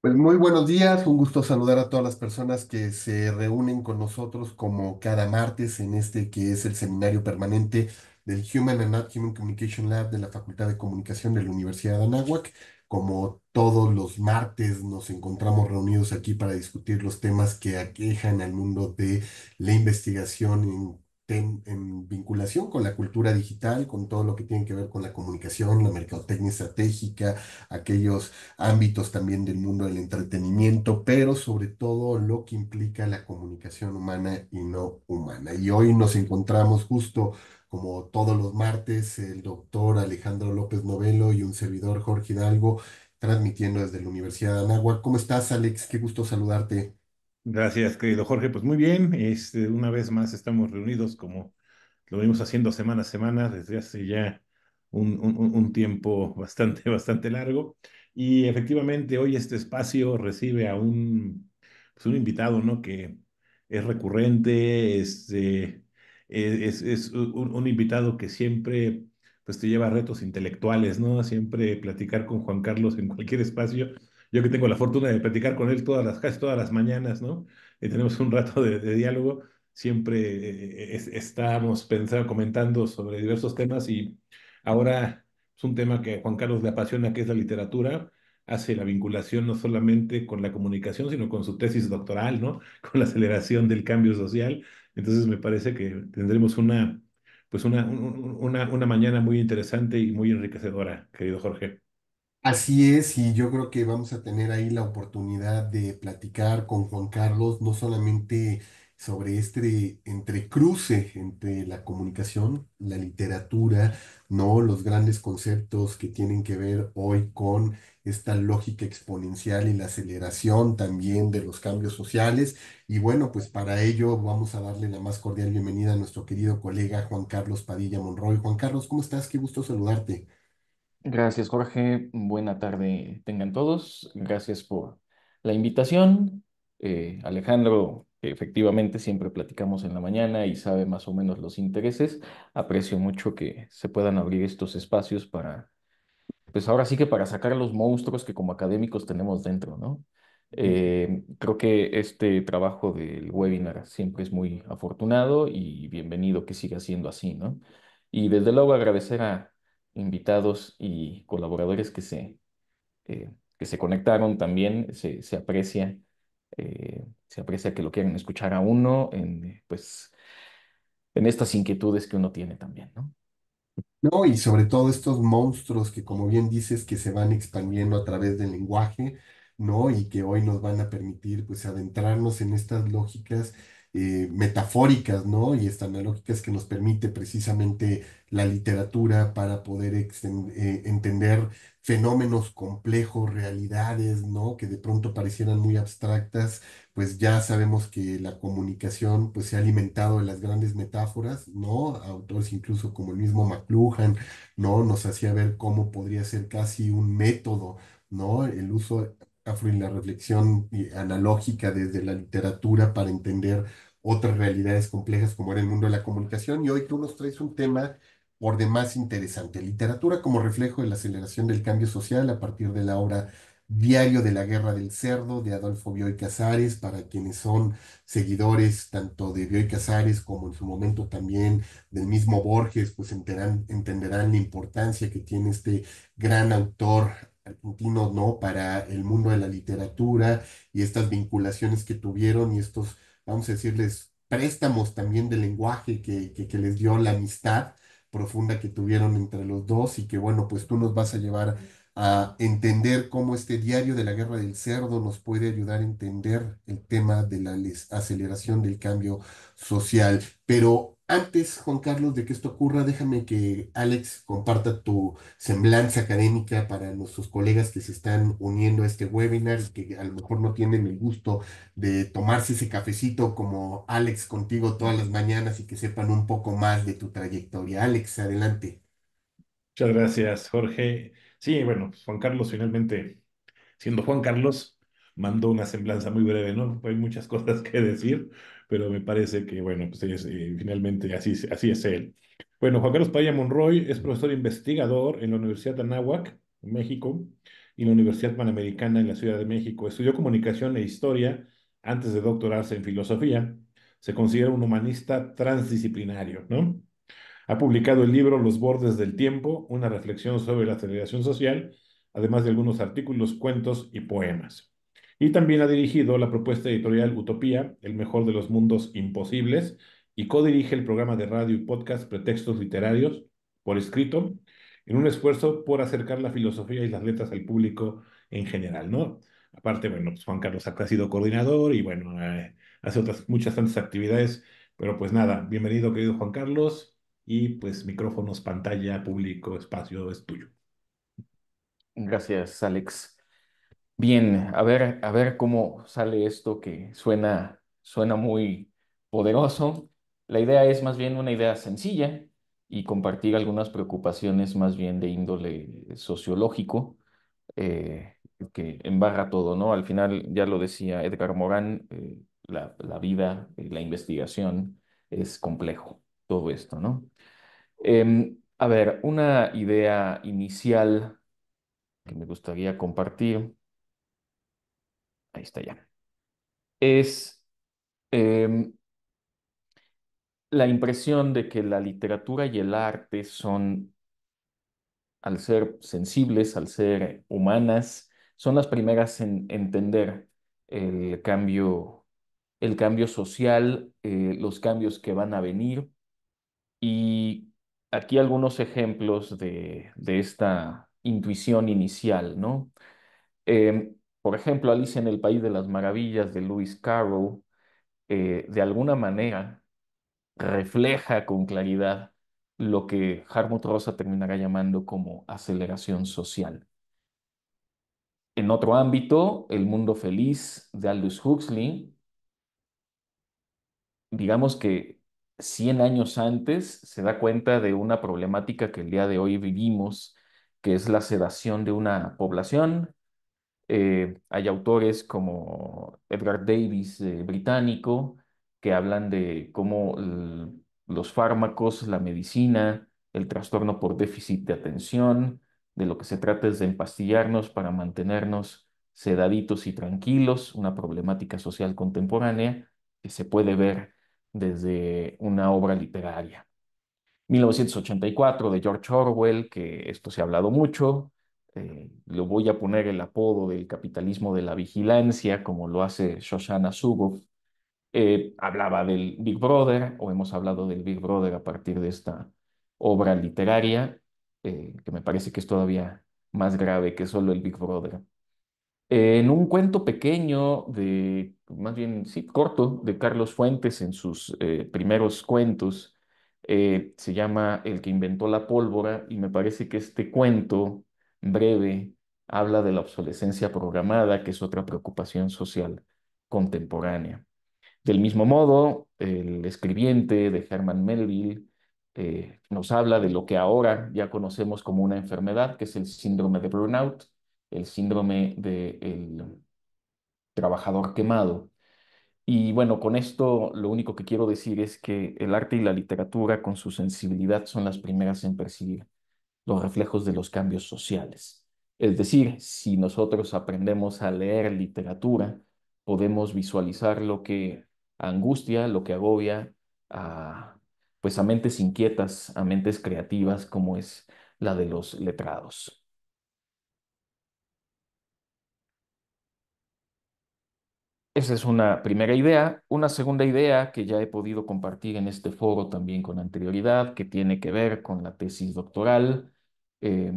Pues muy buenos días, un gusto saludar a todas las personas que se reúnen con nosotros como cada martes en este que es el seminario permanente del Human and Not Human Communication Lab de la Facultad de Comunicación de la Universidad de Anáhuac. Como todos los martes nos encontramos reunidos aquí para discutir los temas que aquejan al mundo de la investigación en vinculación con la cultura digital, con todo lo que tiene que ver con la comunicación, la mercadotecnia estratégica, aquellos ámbitos también del mundo del entretenimiento, pero sobre todo lo que implica la comunicación humana y no humana. Y hoy nos encontramos justo como todos los martes, el doctor Alejandro López Novelo y un servidor Jorge Hidalgo, transmitiendo desde la Universidad de Anáhuac. ¿Cómo estás, Alex? Qué gusto saludarte. Gracias, querido Jorge. Pues muy bien, una vez más estamos reunidos como lo venimos haciendo semana a semana desde hace ya un tiempo bastante, bastante largo. Y efectivamente hoy este espacio recibe a un invitado, ¿no? Que es recurrente, es un invitado que siempre pues, te lleva a retos intelectuales, ¿no? Siempre platicar con Juan Carlos en cualquier espacio. Yo que tengo la fortuna de platicar con él casi todas las mañanas, ¿no? Tenemos un rato de diálogo, siempre estábamos pensando, comentando sobre diversos temas y ahora es un tema que a Juan Carlos le apasiona, que es la literatura. Hace la vinculación no solamente con la comunicación, sino con su tesis doctoral, ¿no? Con la aceleración del cambio social. Entonces me parece que tendremos una mañana muy interesante y muy enriquecedora, querido Jorge. Así es, y yo creo que vamos a tener ahí la oportunidad de platicar con Juan Carlos, no solamente sobre este entrecruce entre la comunicación, la literatura, no los grandes conceptos que tienen que ver hoy con esta lógica exponencial y la aceleración también de los cambios sociales. Y bueno, pues para ello vamos a darle la más cordial bienvenida a nuestro querido colega Juan Carlos Padilla Monroy. Juan Carlos, ¿cómo estás? Qué gusto saludarte. Gracias, Jorge. Buena tarde tengan todos. Gracias por la invitación. Alejandro, que efectivamente siempre platicamos en la mañana y sabe más o menos los intereses. Aprecio mucho que se puedan abrir estos espacios para, pues ahora sí que para sacar los monstruos que como académicos tenemos dentro, ¿no? Creo que este trabajo del webinar siempre es muy afortunado y bienvenido que siga siendo así, ¿no? Y desde luego agradecer a invitados y colaboradores que se conectaron también, se aprecia que lo quieran escuchar a uno pues, en estas inquietudes que uno tiene también, ¿no? No, y sobre todo estos monstruos que, como bien dices, que se van expandiendo a través del lenguaje, ¿no? Y que hoy nos van a permitir, pues, adentrarnos en estas lógicas metafóricas, ¿no? Y estas lógicas que nos permite precisamente la literatura para poder entender fenómenos complejos, realidades, ¿no? Que de pronto parecieran muy abstractas, pues ya sabemos que la comunicación pues se ha alimentado de las grandes metáforas, ¿no? Autores incluso como el mismo McLuhan, ¿no? Nos hacía ver cómo podría ser casi un método, ¿no? El uso afro y la reflexión analógica desde la literatura para entender otras realidades complejas como era el mundo de la comunicación. Y hoy tú nos traes un tema por demás interesante, literatura como reflejo de la aceleración del cambio social a partir de la obra Diario de la Guerra del Cerdo de Adolfo Bioy Casares, para quienes son seguidores tanto de Bioy Casares como en su momento también del mismo Borges, pues entenderán la importancia que tiene este gran autor argentino, ¿no? Para el mundo de la literatura y estas vinculaciones que tuvieron y estos, vamos a decirles, préstamos también de lenguaje que les dio la amistad profunda que tuvieron entre los dos y que bueno, pues tú nos vas a llevar a entender cómo este diario de la guerra del cerdo nos puede ayudar a entender el tema de la aceleración del cambio social. Pero antes, Juan Carlos, de que esto ocurra, déjame que Alex comparta tu semblanza académica para nuestros colegas que se están uniendo a este webinar y que a lo mejor no tienen el gusto de tomarse ese cafecito como Alex contigo todas las mañanas y que sepan un poco más de tu trayectoria. Alex, adelante. Muchas gracias, Jorge. Sí, bueno, pues, Juan Carlos finalmente, siendo Juan Carlos, mandó una semblanza muy breve, ¿no? Hay muchas cosas que decir, pero me parece que, bueno, pues finalmente así es él. Bueno, Juan Carlos Paya Monroy es profesor investigador en la Universidad de Anáhuac, en México. y la Universidad Panamericana en la Ciudad de México. Estudió comunicación e historia antes de doctorarse en filosofía. Se considera un humanista transdisciplinario, ¿no? Ha publicado el libro Los bordes del tiempo, una reflexión sobre la aceleración social, además de algunos artículos, cuentos y poemas. Y también ha dirigido la propuesta editorial Utopía, el mejor de los mundos imposibles, y codirige el programa de radio y podcast Pretextos Literarios, por escrito, en un esfuerzo por acercar la filosofía y las letras al público en general, ¿no? Aparte, bueno, pues Juan Carlos Acta ha sido coordinador y bueno, hace otras muchas tantas actividades, pero pues nada, bienvenido querido Juan Carlos y pues micrófonos, pantalla, público, espacio es tuyo. Gracias, Alex. Bien, a ver cómo sale esto que suena muy poderoso. La idea es más bien una idea sencilla y compartir algunas preocupaciones más bien de índole sociológico, eh, que embarra todo, ¿no? Al final, ya lo decía Edgar Morin, la vida, la investigación es complejo, todo esto, ¿no? A ver, una idea inicial que me gustaría compartir, ahí está ya, es em, la impresión de que la literatura y el arte son, al ser sensibles, al ser humanas, son las primeras en entender el el cambio social, los cambios que van a venir. Y aquí algunos ejemplos de esta intuición inicial, ¿no? Por ejemplo, Alicia en el País de las Maravillas de Lewis Carroll, de alguna manera refleja con claridad lo que Harmut Rosa terminará llamando como aceleración social. En otro ámbito, El Mundo Feliz de Aldous Huxley, digamos que 100 años antes se da cuenta de una problemática que el día de hoy vivimos, que es la sedación de una población. Hay autores como Edgar Davis, británico, que hablan de cómo los fármacos, la medicina, el trastorno por déficit de atención, de lo que se trata es de empastillarnos para mantenernos sedaditos y tranquilos, una problemática social contemporánea que se puede ver desde una obra literaria. 1984 de George Orwell, que esto se ha hablado mucho. Le voy a poner el apodo del capitalismo de la vigilancia, como lo hace Shoshana Zuboff. Hablaba del Big Brother, o hemos hablado del Big Brother a partir de esta obra literaria, que me parece que es todavía más grave que solo el Big Brother. En un cuento pequeño más bien, sí, corto, de Carlos Fuentes en sus primeros cuentos, se llama El que inventó la pólvora y me parece que este cuento breve habla de la obsolescencia programada, que es otra preocupación social contemporánea. Del mismo modo, el escribiente de Herman Melville nos habla de lo que ahora ya conocemos como una enfermedad, que es el síndrome de burnout, el síndrome del trabajador quemado. Y bueno, con esto lo único que quiero decir es que el arte y la literatura, con su sensibilidad, son las primeras en percibir los reflejos de los cambios sociales. Es decir, si nosotros aprendemos a leer literatura, podemos visualizar lo que angustia, lo que agobia a, pues a mentes inquietas, a mentes creativas, como es la de los letrados. Esa es una primera idea. Una segunda idea que ya he podido compartir en este foro también con anterioridad, que tiene que ver con la tesis doctoral. Eh,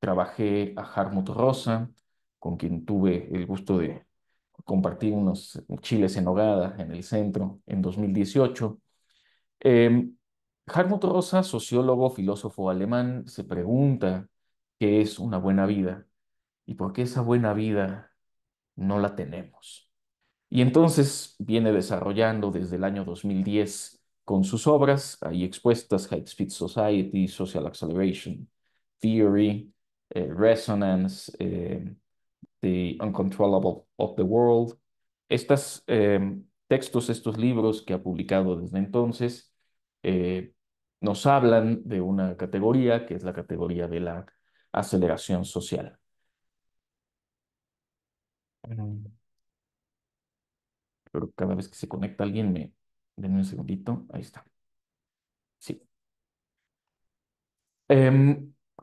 Trabajé a Harmut Rosa, con quien tuve el gusto de compartir unos chiles en nogada en el centro en 2018. Eh, Harmut Rosa, sociólogo, filósofo alemán, se pregunta qué es una buena vida y por qué esa buena vida no la tenemos. Y entonces viene desarrollando desde el año 2010 con sus obras, ahí expuestas, High Speed Society, Social Acceleration Theory, Resonance, The Uncontrollable of the World. Estos textos, estos libros que ha publicado desde entonces, eh, nos hablan de una categoría que es la categoría de la aceleración social. Mm, Pero cada vez que se conecta alguien, denme un segundito. Ahí está. Sí.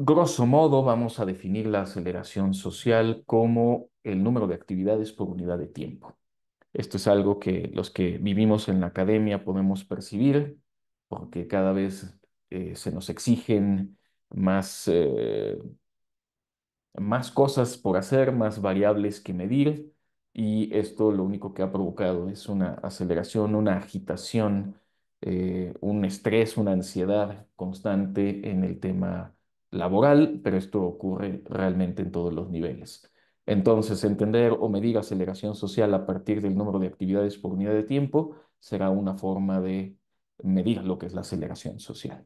Grosso modo, vamos a definir la aceleración social como el número de actividades por unidad de tiempo. Esto es algo que los que vivimos en la academia podemos percibir, porque cada vez se nos exigen más, más cosas por hacer, más variables que medir, y esto lo único que ha provocado es una aceleración, una agitación, un estrés, una ansiedad constante en el tema laboral, pero esto ocurre realmente en todos los niveles. Entonces, entender o medir aceleración social a partir del número de actividades por unidad de tiempo será una forma de medir lo que es la aceleración social.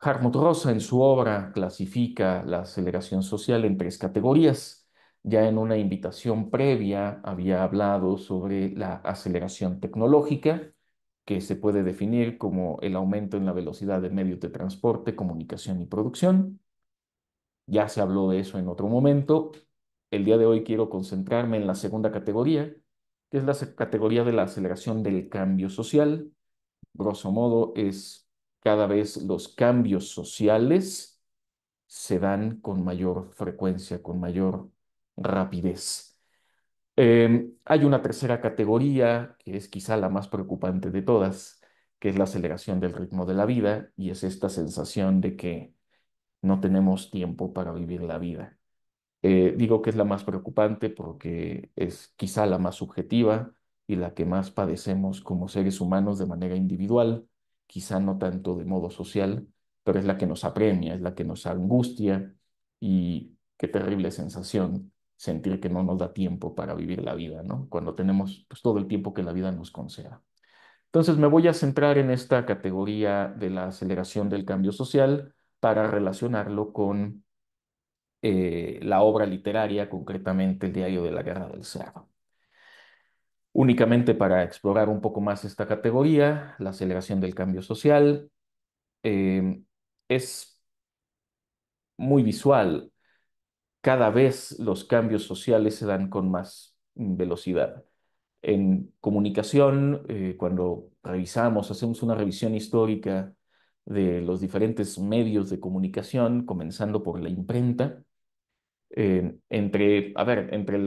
Hartmut Rosa en su obra clasifica la aceleración social en tres categorías. Ya en una invitación previa había hablado sobre la aceleración tecnológica, que se puede definir como el aumento en la velocidad de medios de transporte, comunicación y producción. Ya se habló de eso en otro momento. El día de hoy quiero concentrarme en la segunda categoría, que es la categoría de la aceleración del cambio social. Grosso modo, es cada vez los cambios sociales se dan con mayor frecuencia, con mayor rapidez. Hay una tercera categoría que es quizá la más preocupante de todas, que es la aceleración del ritmo de la vida, y es esta sensación de que no tenemos tiempo para vivir la vida. Digo que es la más preocupante porque es quizá la más subjetiva y la que más padecemos como seres humanos de manera individual, quizá no tanto de modo social, pero es la que nos apremia, es la que nos angustia, y qué terrible sensación sentir que no nos da tiempo para vivir la vida, ¿no? Cuando tenemos pues, todo el tiempo que la vida nos conceda. Entonces me voy a centrar en esta categoría de la aceleración del cambio social para relacionarlo con la obra literaria, concretamente el Diario de la Guerra del Cerdo. Únicamente para explorar un poco más esta categoría, la aceleración del cambio social es muy visual. Cada vez los cambios sociales se dan con más velocidad. En comunicación, cuando revisamos, hacemos una revisión histórica de los diferentes medios de comunicación, comenzando por la imprenta, entre, a ver, entre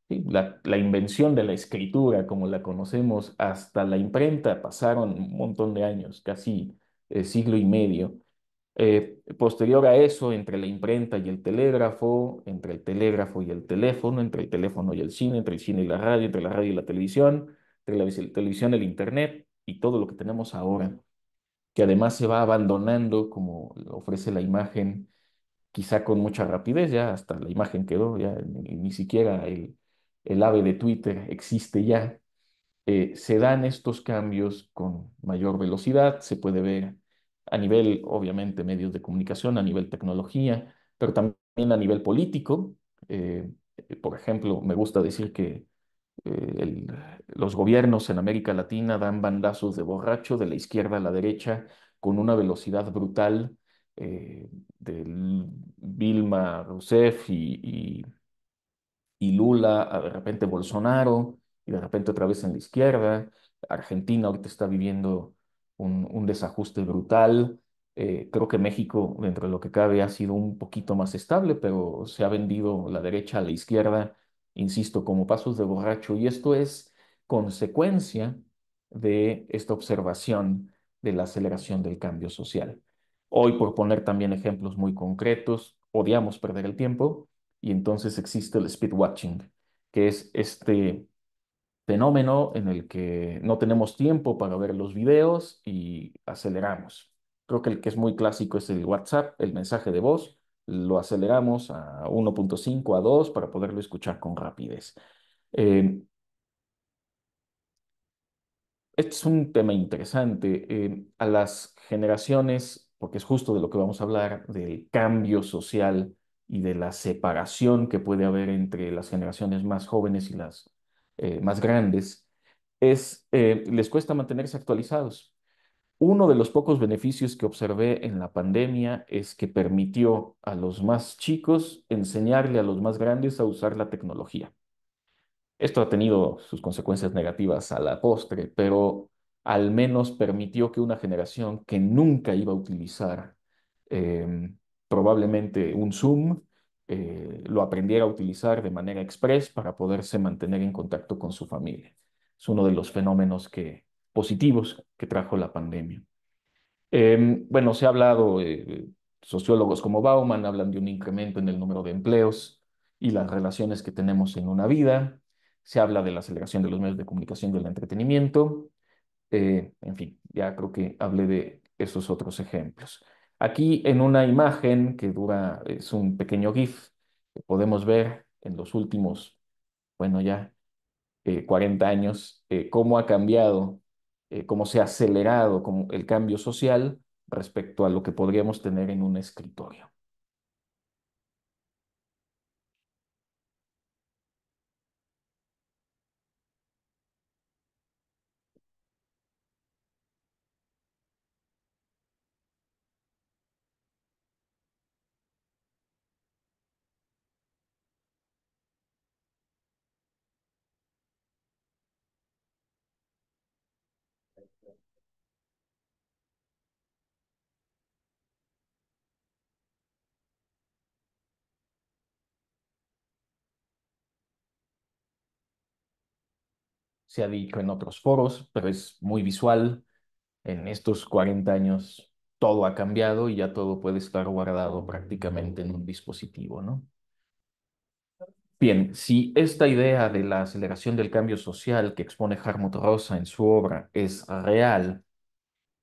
sí, la invención de la escritura como la conocemos hasta la imprenta pasaron un montón de años, casi siglo y medio. Posterior a eso, entre la imprenta y el telégrafo, entre el telégrafo y el teléfono, entre el teléfono y el cine, entre el cine y la radio, entre la radio y la televisión, entre la televisión y el internet y todo lo que tenemos ahora, que además se va abandonando como lo ofrece la imagen quizá con mucha rapidez, ya hasta la imagen quedó, ya ni siquiera el ave de Twitter existe ya. Se dan estos cambios con mayor velocidad, se puede ver a nivel, obviamente, medios de comunicación, a nivel tecnología, pero también a nivel político. Por ejemplo, me gusta decir que los gobiernos en América Latina dan bandazos de borracho de la izquierda a la derecha con una velocidad brutal, del Dilma Rousseff y Lula, de repente Bolsonaro, y de repente otra vez en la izquierda. Argentina ahorita está viviendo un desajuste brutal. Creo que México, dentro de lo que cabe, ha sido un poquito más estable, pero se ha vendido la derecha a la izquierda, insisto, como pasos de borracho. Y esto es consecuencia de esta observación de la aceleración del cambio social. Hoy, por poner también ejemplos muy concretos, odiamos perder el tiempo y entonces existe el speed watching, que es este fenómeno en el que no tenemos tiempo para ver los videos y aceleramos. Creo que el que es muy clásico es el WhatsApp, el mensaje de voz, lo aceleramos a 1.5 a 2 para poderlo escuchar con rapidez. Eh, Este es un tema interesante. A las generaciones, porque es justo de lo que vamos a hablar, del cambio social y de la separación que puede haber entre las generaciones más jóvenes y las más grandes, les cuesta mantenerse actualizados. Uno de los pocos beneficios que observé en la pandemia es que permitió a los más chicos enseñarle a los más grandes a usar la tecnología. Esto ha tenido sus consecuencias negativas a la postre, pero al menos permitió que una generación que nunca iba a utilizar eh, probablemente un Zoom, lo aprendiera a utilizar de manera express para poderse mantener en contacto con su familia. Es uno de los fenómenos positivos que trajo la pandemia. Bueno, se ha hablado, sociólogos como Bauman hablan de un incremento en el número de empleos y las relaciones que tenemos en una vida. Se habla de la aceleración de los medios de comunicación y del entretenimiento. En fin, ya creo que hablé de esos otros ejemplos. Aquí en una imagen que dura, es un pequeño GIF, podemos ver en los últimos, bueno, ya 40 años, cómo ha cambiado, cómo se ha acelerado como el cambio social respecto a lo que podríamos tener en un escritorio. Se ha dicho en otros foros, pero es muy visual. En estos 40 años todo ha cambiado y ya todo puede estar guardado prácticamente en un dispositivo, ¿no? Bien, si esta idea de la aceleración del cambio social que expone Hartmut Rosa en su obra es real,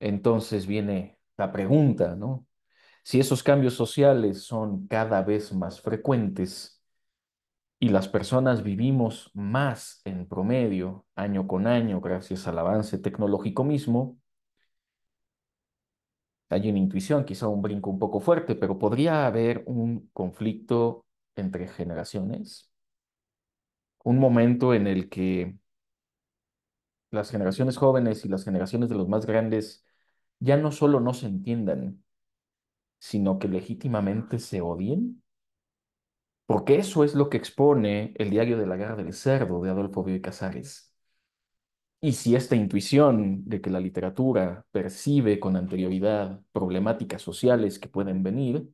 entonces viene la pregunta, ¿no? Si esos cambios sociales son cada vez más frecuentes y las personas vivimos más en promedio año con año gracias al avance tecnológico mismo, hay una intuición, quizá un brinco un poco fuerte, pero podría haber un conflicto entre generaciones, un momento en el que las generaciones jóvenes y las generaciones de los más grandes ya no solo no se entiendan, sino que legítimamente se odien. Porque eso es lo que expone el diario de la Guerra del Cerdo de Adolfo Bioy Casares. Y si esta intuición de que la literatura percibe con anterioridad problemáticas sociales que pueden venir,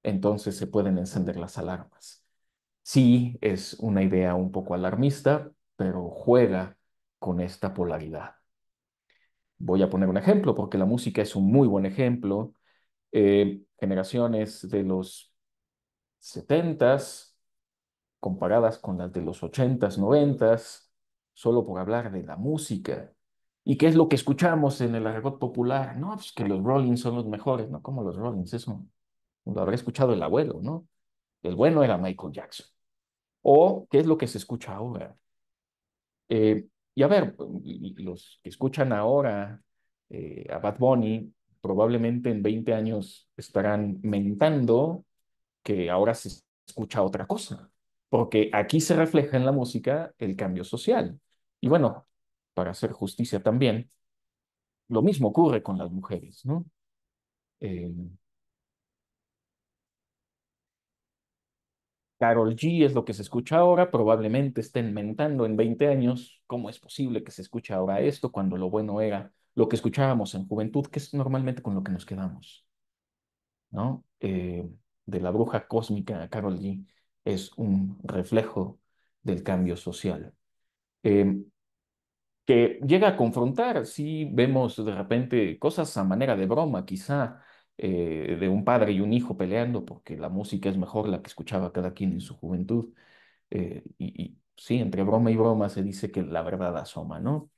entonces se pueden encender las alarmas. Sí, es una idea un poco alarmista, pero juega con esta polaridad. Voy a poner un ejemplo, porque la música es un muy buen ejemplo. Generaciones de los setentas comparadas con las de los ochentas, noventas, solo por hablar de la música. ¿Y qué es lo que escuchamos en el argot popular? No, pues que los Rollins son los mejores, ¿no? Como los Rollins, eso lo habrá escuchado el abuelo, ¿no? El bueno era Michael Jackson. ¿O qué es lo que se escucha ahora? Y a ver, los que escuchan ahora a Bad Bunny, probablemente en 20 años estarán mentando que ahora se escucha otra cosa, porque aquí se refleja en la música el cambio social. Y bueno, para hacer justicia también, lo mismo ocurre con las mujeres, ¿no? Eh, Karol G es lo que se escucha ahora, probablemente estén mentando en 20 años cómo es posible que se escuche ahora esto cuando lo bueno era lo que escuchábamos en juventud, que es normalmente con lo que nos quedamos, ¿no? De la bruja cósmica Karol G es un reflejo del cambio social. Eh, que llega a confrontar, si vemos de repente cosas a manera de broma, quizá, de un padre y un hijo peleando porque la música es mejor la que escuchaba cada quien en su juventud. Y sí, entre broma y broma se dice que la verdad asoma, ¿no?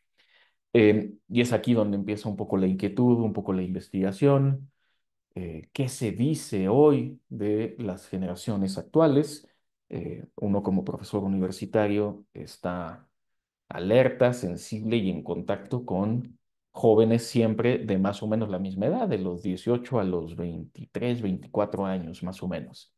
Y es aquí donde empieza un poco la inquietud, un poco la investigación. ¿Qué se dice hoy de las generaciones actuales? Uno como profesor universitario está alerta, sensible y en contacto con jóvenes siempre de más o menos la misma edad, de los 18 a los 23, 24 años más o menos.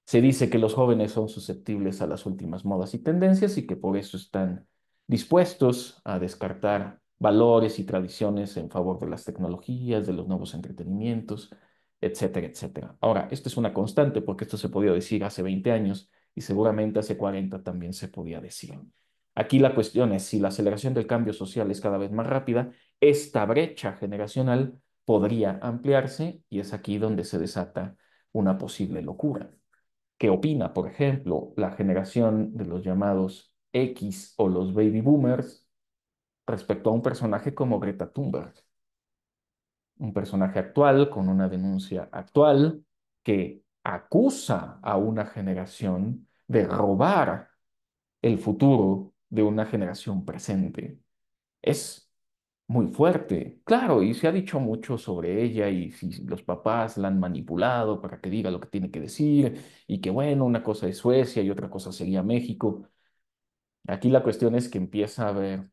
Se dice que los jóvenes son susceptibles a las últimas modas y tendencias y que por eso están dispuestos a descartar valores y tradiciones en favor de las tecnologías, de los nuevos entretenimientos, etcétera, etcétera. Ahora, esto es una constante porque esto se podía decir hace 20 años y seguramente hace 40 también se podía decir. Aquí la cuestión es si la aceleración del cambio social es cada vez más rápida, esta brecha generacional podría ampliarse y es aquí donde se desata una posible locura. ¿Qué opina, por ejemplo, la generación de los llamados X o los baby boomers respecto a un personaje como Greta Thunberg? Un personaje actual con una denuncia actual que acusa a una generación de robar el futuro de una generación presente. Es muy fuerte, claro, y se ha dicho mucho sobre ella y si los papás la han manipulado para que diga lo que tiene que decir y que bueno, una cosa es Suecia y otra cosa sería México. Aquí la cuestión es que empieza a haber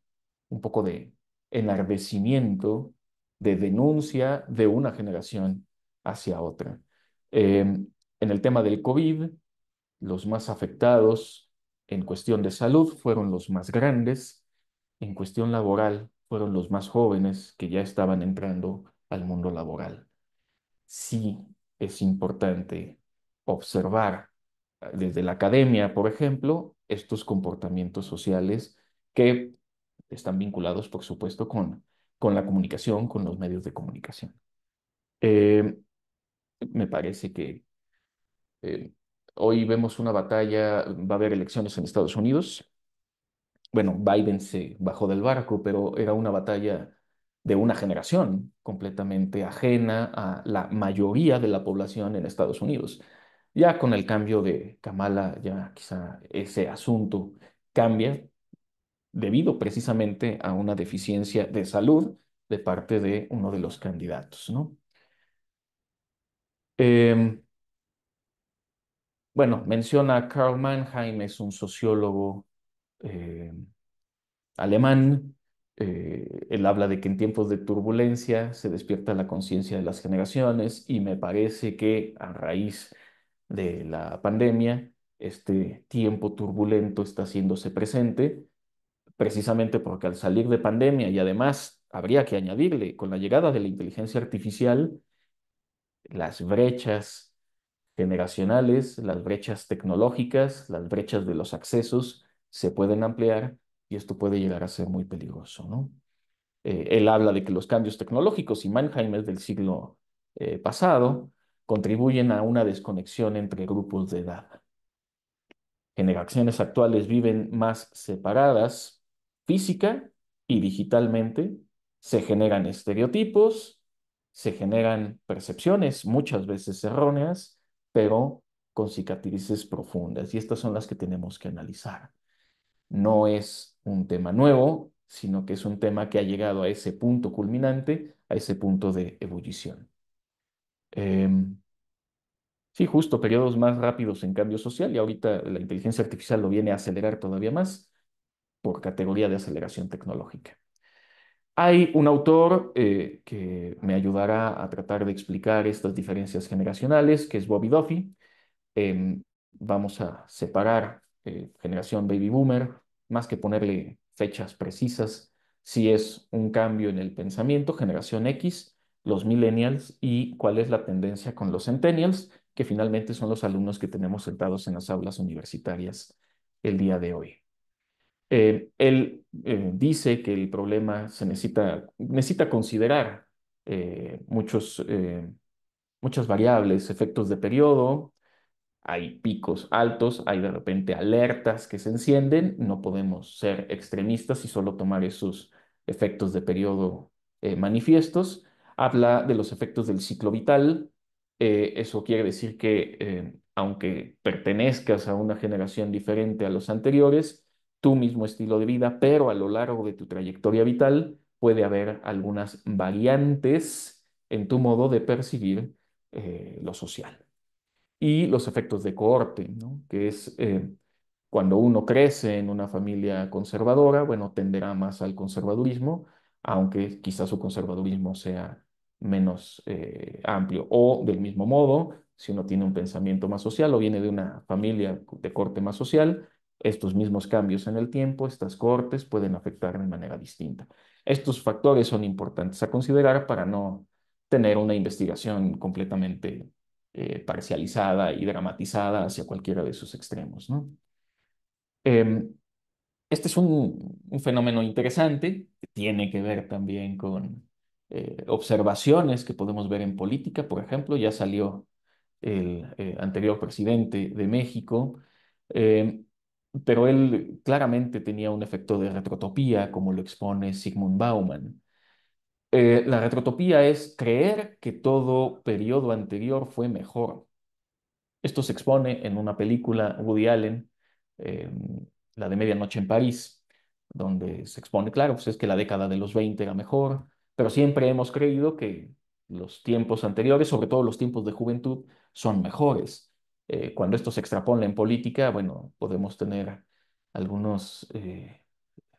un poco de enardecimiento, de denuncia de una generación hacia otra. En el tema del COVID, los más afectados en cuestión de salud fueron los más grandes, en cuestión laboral fueron los más jóvenes que ya estaban entrando al mundo laboral. Sí es importante observar desde la academia, por ejemplo, estos comportamientos sociales que están vinculados, por supuesto, con la comunicación, con los medios de comunicación. Eh, Me parece que eh, hoy vemos una batalla, va a haber elecciones en Estados Unidos. Bueno, Biden se bajó del barco, pero era una batalla de una generación completamente ajena a la mayoría de la población en Estados Unidos. Ya con el cambio de Kamala, ya quizá ese asunto cambia debido precisamente a una deficiencia de salud de parte de uno de los candidatos, ¿no? Em, bueno, menciona a Karl Mannheim, es un sociólogo alemán. Él habla de que en tiempos de turbulencia se despierta la conciencia de las generaciones y me parece que a raíz de la pandemia, este tiempo turbulento está haciéndose presente, precisamente porque al salir de pandemia y además habría que añadirle, con la llegada de la inteligencia artificial, las brechas generacionales, las brechas tecnológicas, las brechas de los accesos se pueden ampliar y esto puede llegar a ser muy peligroso, ¿no? Él habla de que los cambios tecnológicos y Mannheim es del siglo pasado contribuyen a una desconexión entre grupos de edad. Generaciones actuales viven más separadas física y digitalmente, se generan estereotipos, se generan percepciones muchas veces erróneas, pero con cicatrices profundas y estas son las que tenemos que analizar. No es un tema nuevo, sino que es un tema que ha llegado a ese punto culminante, a ese punto de ebullición. Sí, justo periodos más rápidos en cambio social y ahorita la inteligencia artificial lo viene a acelerar todavía más por categoría de aceleración tecnológica. Hay un autor que me ayudará a tratar de explicar estas diferencias generacionales, que es Bobby Duffy. em, Vamos a separar generación baby boomer, más que ponerle fechas precisas, si es un cambio en el pensamiento, generación X, los millennials y cuál es la tendencia con los centennials, que finalmente son los alumnos que tenemos sentados en las aulas universitarias el día de hoy. Él dice que el problema necesita considerar muchas variables, efectos de periodo, hay picos altos, hay de repente alertas que se encienden, no podemos ser extremistas y solo tomar esos efectos de periodo manifiestos. Habla de los efectos del ciclo vital, eso quiere decir que aunque pertenezcas a una generación diferente a los anteriores, tu mismo estilo de vida, pero a lo largo de tu trayectoria vital puede haber algunas variantes en tu modo de percibir lo social y los efectos de cohorte, ¿no? Que es cuando uno crece en una familia conservadora, bueno, tenderá más al conservadurismo, aunque quizás su conservadurismo sea menos amplio. O del mismo modo, si uno tiene un pensamiento más social o viene de una familia de corte más social, estos mismos cambios en el tiempo, estas cohortes pueden afectar de manera distinta. Estos factores son importantes a considerar para no tener una investigación completamente parcializada y dramatizada hacia cualquiera de sus extremos, ¿no? Em, Este es un fenómeno interesante que tiene que ver también con observaciones que podemos ver en política. Por ejemplo, ya salió el anterior presidente de México, eh, pero él claramente tenía un efecto de retrotopía, como lo expone Sigmund Bauman. La retrotopía es creer que todo periodo anterior fue mejor. Esto se expone en una película Woody Allen, eh, la de Medianoche en París, donde se expone, claro, pues es que la década de los 20 era mejor, pero siempre hemos creído que los tiempos anteriores, sobre todo los tiempos de juventud, son mejores. Cuando esto se extrapola en política, bueno, podemos tener algunos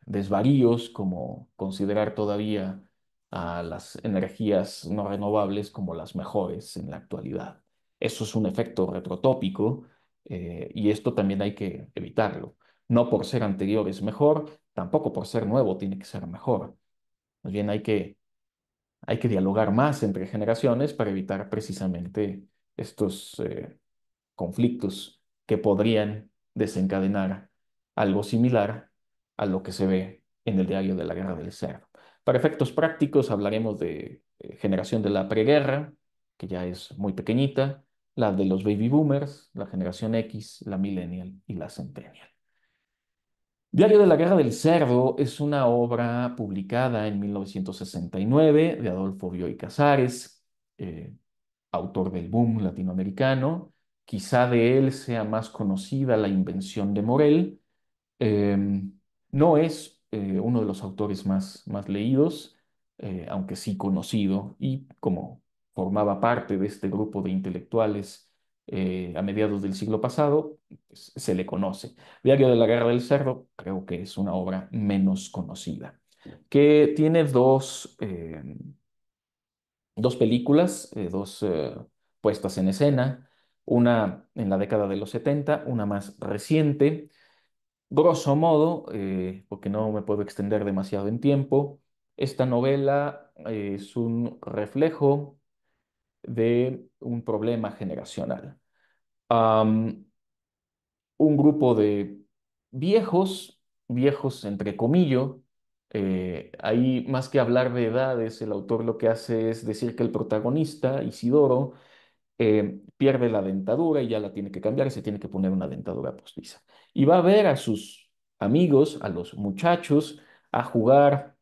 desvaríos, como considerar todavía a las energías no renovables como las mejores en la actualidad. Eso es un efecto retrotópico, y esto también hay que evitarlo. No por ser anterior es mejor, tampoco por ser nuevo tiene que ser mejor. Más bien hay que dialogar más entre generaciones para evitar precisamente estos conflictos que podrían desencadenar algo similar a lo que se ve en el diario de la Guerra del Cerdo. Para efectos prácticos hablaremos de generación de la preguerra, que ya es muy pequeñita, la de los baby boomers, la generación X, la millennial y la centennial. Diario de la Guerra del Cerdo es una obra publicada en 1969 de Adolfo Bioy Casares, eh, autor del boom latinoamericano. Quizá de él sea más conocida La invención de Morel. No es uno de los autores más leídos, aunque sí conocido, y como formaba parte de este grupo de intelectuales a mediados del siglo pasado, pues, se le conoce. Diario de la Guerra del Cerdo creo que es una obra menos conocida, que tiene dos películas, dos puestas en escena, una en la década de los 70, una más reciente. Grosso modo, porque no me puedo extender demasiado en tiempo, esta novela es un reflejo de un problema generacional. Am, un grupo de viejos, viejos entre comillas, ahí más que hablar de edades, el autor lo que hace es decir que el protagonista, Isidoro, pierde la dentadura y ya la tiene que cambiar y se tiene que poner una dentadura postiza. Y va a ver a sus amigos, a los muchachos, a jugar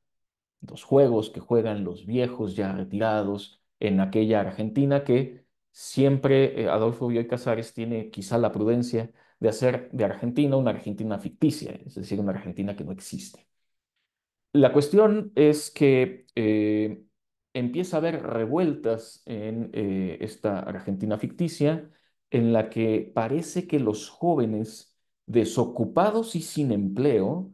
los juegos que juegan los viejos ya retirados en aquella Argentina que siempre Adolfo Bioy Casares tiene quizá la prudencia de hacer de Argentina una Argentina ficticia, es decir, una Argentina que no existe. La cuestión es que empieza a haber revueltas en esta Argentina ficticia en la que parece que los jóvenes desocupados y sin empleo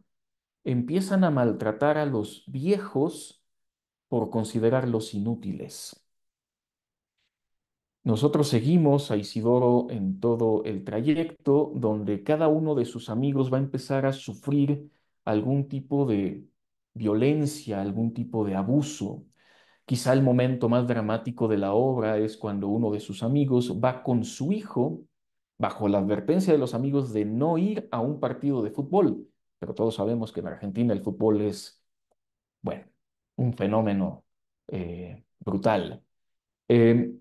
empiezan a maltratar a los viejos por considerarlos inútiles. Nosotros seguimos a Isidoro en todo el trayecto, donde cada uno de sus amigos va a empezar a sufrir algún tipo de violencia, algún tipo de abuso. Quizá el momento más dramático de la obra es cuando uno de sus amigos va con su hijo, bajo la advertencia de los amigos de no ir a un partido de fútbol. Pero todos sabemos que en Argentina el fútbol es, bueno, un fenómeno brutal. Eh,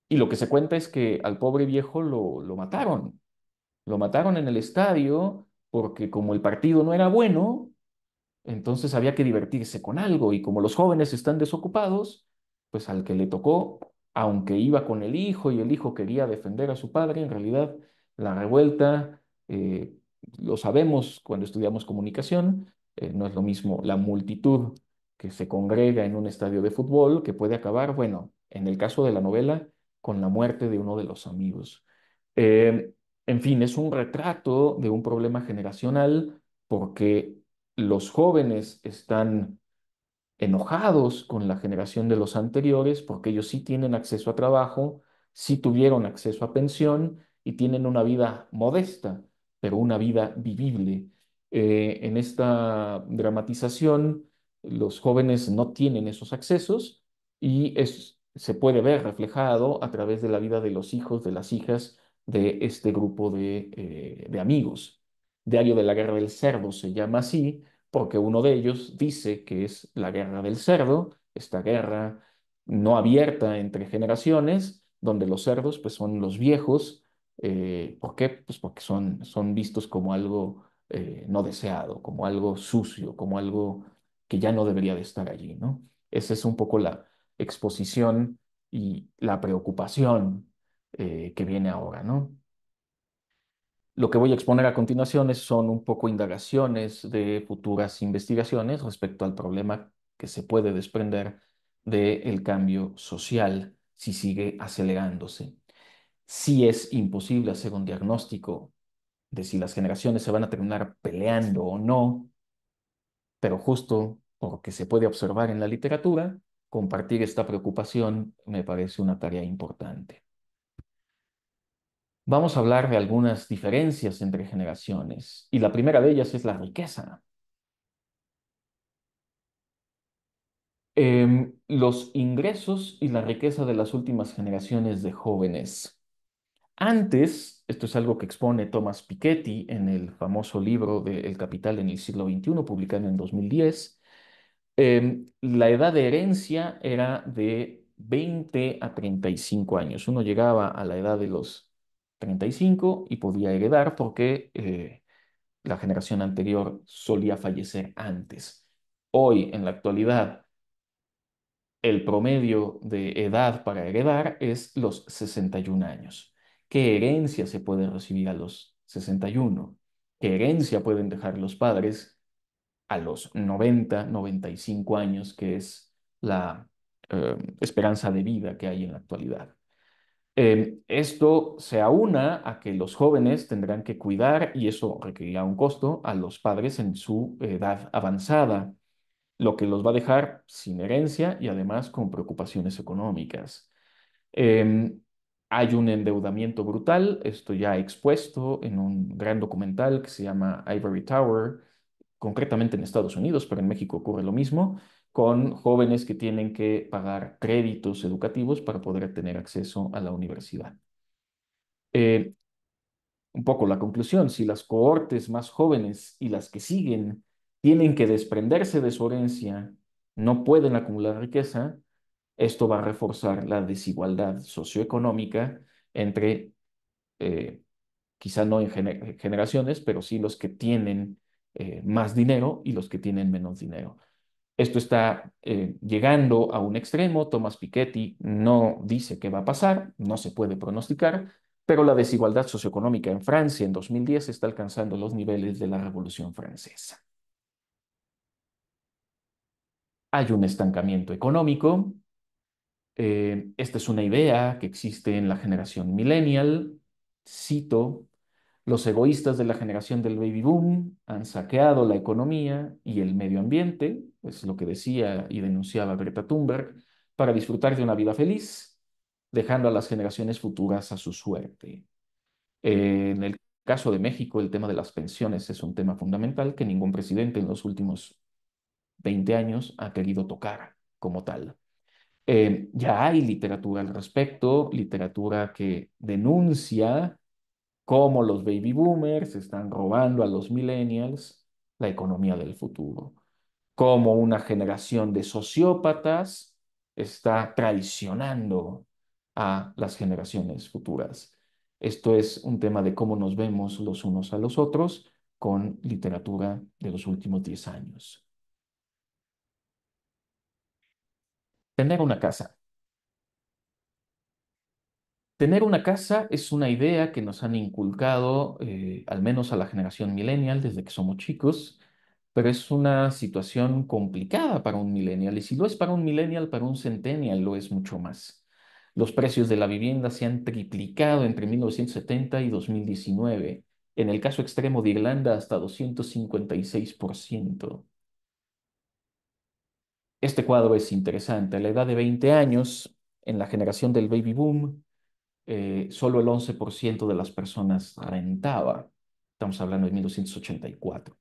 y lo que se cuenta es que al pobre viejo lo mataron. Lo mataron en el estadio porque como el partido no era bueno, entonces había que divertirse con algo y como los jóvenes están desocupados, pues al que le tocó, aunque iba con el hijo y el hijo quería defender a su padre, en realidad la revuelta, lo sabemos cuando estudiamos comunicación, no es lo mismo la multitud que se congrega en un estadio de fútbol que puede acabar, bueno, en el caso de la novela, con la muerte de uno de los amigos. Eh, en fin, es un retrato de un problema generacional porque los jóvenes están enojados con la generación de los anteriores porque ellos sí tienen acceso a trabajo, sí tuvieron acceso a pensión y tienen una vida modesta, pero una vida vivible. En esta dramatización, los jóvenes no tienen esos accesos y se puede ver reflejado a través de la vida de los hijos, de las hijas de este grupo de amigos. Diario de la Guerra del Cerdo se llama así porque uno de ellos dice que es la Guerra del Cerdo, esta guerra no abierta entre generaciones, donde los cerdos pues son los viejos. ¿Por qué? Pues porque son vistos como algo no deseado, como algo sucio, como algo que ya no debería de estar allí, ¿no? Esa es un poco la exposición y la preocupación que viene ahora, ¿no? Lo que voy a exponer a continuación son un poco indagaciones de futuras investigaciones respecto al problema que se puede desprender del cambio social si sigue acelerándose. Si es imposible hacer un diagnóstico de si las generaciones se van a terminar peleando o no, pero justo porque se puede observar en la literatura, compartir esta preocupación me parece una tarea importante. Vamos a hablar de algunas diferencias entre generaciones y la primera de ellas es la riqueza. Los ingresos y la riqueza de las últimas generaciones de jóvenes. Antes, esto es algo que expone Thomas Piketty en el famoso libro de El Capital en el siglo XXI, publicado en 2010. La edad de herencia era de 20 a 35 años. Uno llegaba a la edad de los 35 y podía heredar porque la generación anterior solía fallecer antes. Hoy, en la actualidad, el promedio de edad para heredar es los 61 años. ¿Qué herencia se puede recibir a los 61? ¿Qué herencia pueden dejar los padres a los 90, 95 años, que es la esperanza de vida que hay en la actualidad? Esto se aúna a que los jóvenes tendrán que cuidar, y eso requerirá un costo, a los padres en su edad avanzada, lo que los va a dejar sin herencia y además con preocupaciones económicas. Em, Hay un endeudamiento brutal, esto ya expuesto en un gran documental que se llama Ivory Tower, concretamente en Estados Unidos, pero en México ocurre lo mismo, con jóvenes que tienen que pagar créditos educativos para poder tener acceso a la universidad. Eh, un poco la conclusión, si las cohortes más jóvenes y las que siguen tienen que desprenderse de su herencia, no pueden acumular riqueza, esto va a reforzar la desigualdad socioeconómica entre, eh, quizá no en generaciones, pero sí los que tienen más dinero y los que tienen menos dinero. Esto está llegando a un extremo. Thomas Piketty no dice qué va a pasar, no se puede pronosticar, pero la desigualdad socioeconómica en Francia en 2010 está alcanzando los niveles de la Revolución Francesa. Hay un estancamiento económico. Esta es una idea que existe en la generación millennial. Cito: los egoístas de la generación del baby boom han saqueado la economía y el medio ambiente, es lo que decía y denunciaba Greta Thunberg, para disfrutar de una vida feliz, dejando a las generaciones futuras a su suerte. En el caso de México, el tema de las pensiones es un tema fundamental que ningún presidente en los últimos 20 años ha querido tocar como tal. Ya hay literatura al respecto, literatura que denuncia cómo los baby boomers están robando a los millennials la economía del futuro, cómo una generación de sociópatas está traicionando a las generaciones futuras. Esto es un tema de cómo nos vemos los unos a los otros con literatura de los últimos 10 años. Tener una casa. Tener una casa es una idea que nos han inculcado, al menos a la generación millennial, desde que somos chicos, pero es una situación complicada para un millennial. Y si lo es para un millennial, para un centennial lo es mucho más. Los precios de la vivienda se han triplicado entre 1970 y 2019. En el caso extremo de Irlanda, hasta 256%. Este cuadro es interesante. A la edad de 20 años, en la generación del baby boom, solo el 11% de las personas rentaba. Estamos hablando de 1984.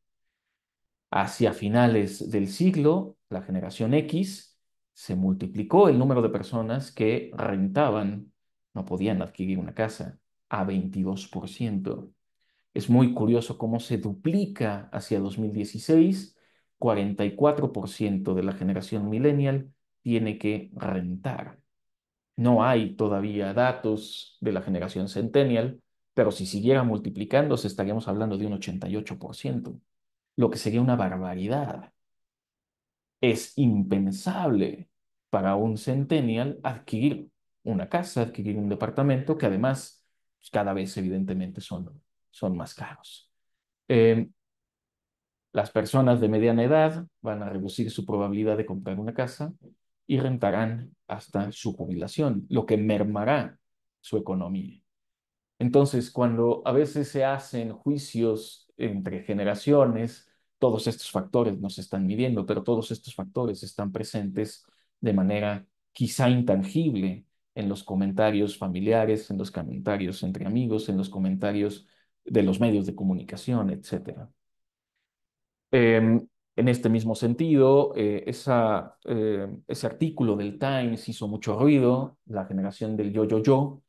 Hacia finales del siglo, la generación X, se multiplicó el número de personas que rentaban, no podían adquirir una casa, a 22%. Es muy curioso cómo se duplica hacia 2016. 44% de la generación millennial tiene que rentar. No hay todavía datos de la generación centennial, pero si siguiera multiplicándose estaríamos hablando de un 88%, lo que sería una barbaridad. Es impensable para un centennial adquirir una casa, adquirir un departamento, que además pues, cada vez evidentemente son más caros. Eh, las personas de mediana edad van a reducir su probabilidad de comprar una casa y rentarán hasta su jubilación, lo que mermará su economía. Entonces, cuando a veces se hacen juicios entre generaciones, todos estos factores no se están midiendo, pero todos estos factores están presentes de manera quizá intangible en los comentarios familiares, en los comentarios entre amigos, en los comentarios de los medios de comunicación, etcétera. En este mismo sentido, ese artículo del Times hizo mucho ruido, la generación del yo,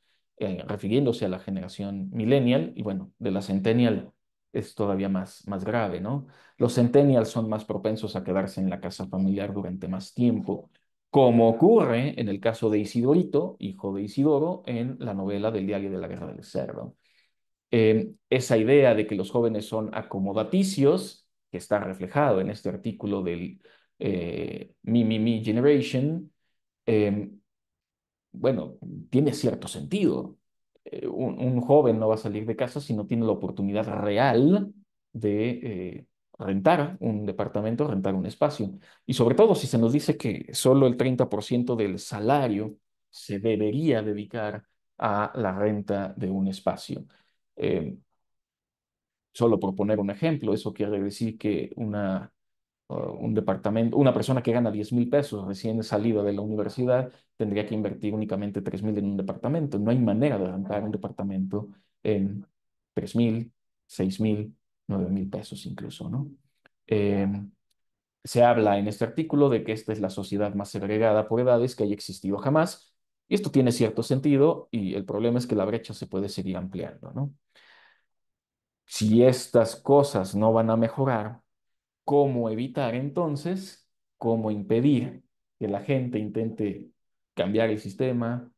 refiriéndose a la generación millennial, y bueno, de la centennial es todavía más grave, ¿no? Los centennials son más propensos a quedarse en la casa familiar durante más tiempo, como ocurre en el caso de Isidorito, hijo de Isidoro, en la novela del Diario de la Guerra del Cerdo. Esa idea de que los jóvenes son acomodaticios, que está reflejado en este artículo del Me Generation, eh, bueno, tiene cierto sentido. Un joven no va a salir de casa si no tiene la oportunidad real de rentar un departamento, rentar un espacio. Y sobre todo si se nos dice que solo el 30% del salario se debería dedicar a la renta de un espacio. Eh, Solo por poner un ejemplo, eso quiere decir que un departamento, una persona que gana 10,000 pesos recién salida de la universidad tendría que invertir únicamente 3,000 en un departamento. No hay manera de rentar un departamento en 3,000, 6,000, 9,000 pesos incluso, ¿no? Eh, Se habla en este artículo de que esta es la sociedad más segregada por edades que haya existido jamás. Y esto tiene cierto sentido y el problema es que la brecha se puede seguir ampliando, ¿no? Si estas cosas no van a mejorar, ¿cómo evitar entonces, cómo impedir que la gente intente cambiar el sistema,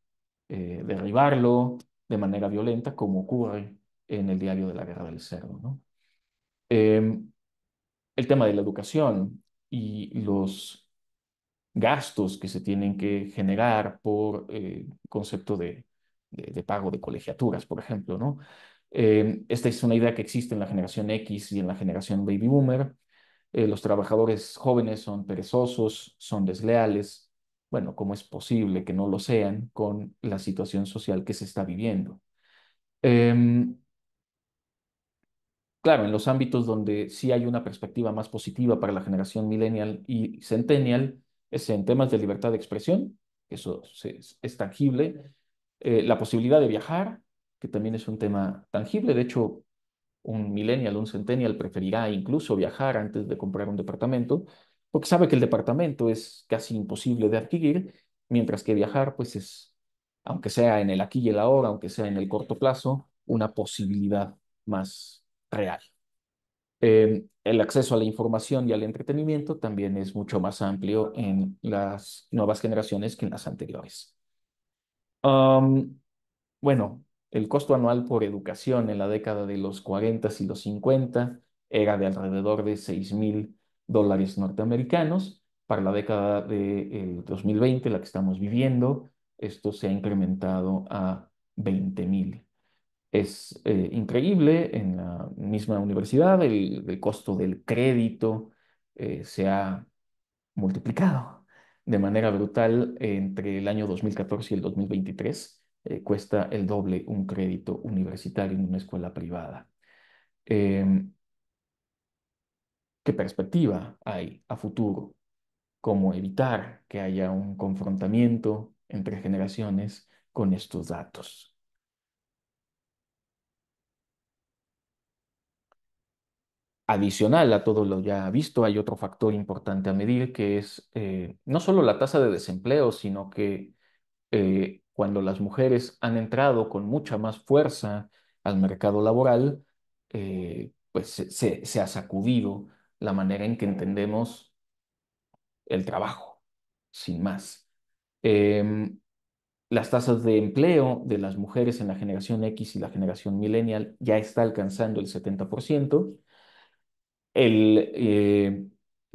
derribarlo de manera violenta, como ocurre en el Diario de la Guerra del Cerdo, ¿no? Em, el tema de la educación y los gastos que se tienen que generar por concepto de pago de colegiaturas, por ejemplo, ¿no? Esta es una idea que existe en la generación X y en la generación Baby Boomer. Los trabajadores jóvenes son perezosos, son desleales. Bueno, ¿cómo es posible que no lo sean con la situación social que se está viviendo? Em, Claro, en los ámbitos donde sí hay una perspectiva más positiva para la generación millennial y centennial, es en temas de libertad de expresión, eso es tangible, la posibilidad de viajar, que también es un tema tangible, de hecho, un millennial, un centennial preferirá incluso viajar antes de comprar un departamento, porque sabe que el departamento es casi imposible de adquirir, mientras que viajar, pues es, aunque sea en el aquí y el ahora, aunque sea en el corto plazo, una posibilidad más real. El acceso a la información y al entretenimiento también es mucho más amplio en las nuevas generaciones que en las anteriores. Am, bueno, el costo anual por educación en la década de los 40 y los 50 era de alrededor de $6,000 norteamericanos. Para la década del 2020, la que estamos viviendo, esto se ha incrementado a 20,000. Es increíble, en la misma universidad el costo del crédito se ha multiplicado de manera brutal entre el año 2014 y el 2023. Cuesta el doble un crédito universitario en una escuela privada. Em, ¿Qué perspectiva hay a futuro? ¿Cómo evitar que haya un confrontamiento entre generaciones con estos datos? Adicional a todo lo ya visto, hay otro factor importante a medir que es no solo la tasa de desempleo, sino que cuando las mujeres han entrado con mucha más fuerza al mercado laboral, pues se ha sacudido la manera en que entendemos el trabajo, sin más. Em, las tasas de empleo de las mujeres en la generación X y la generación millennial ya está alcanzando el 70%, el,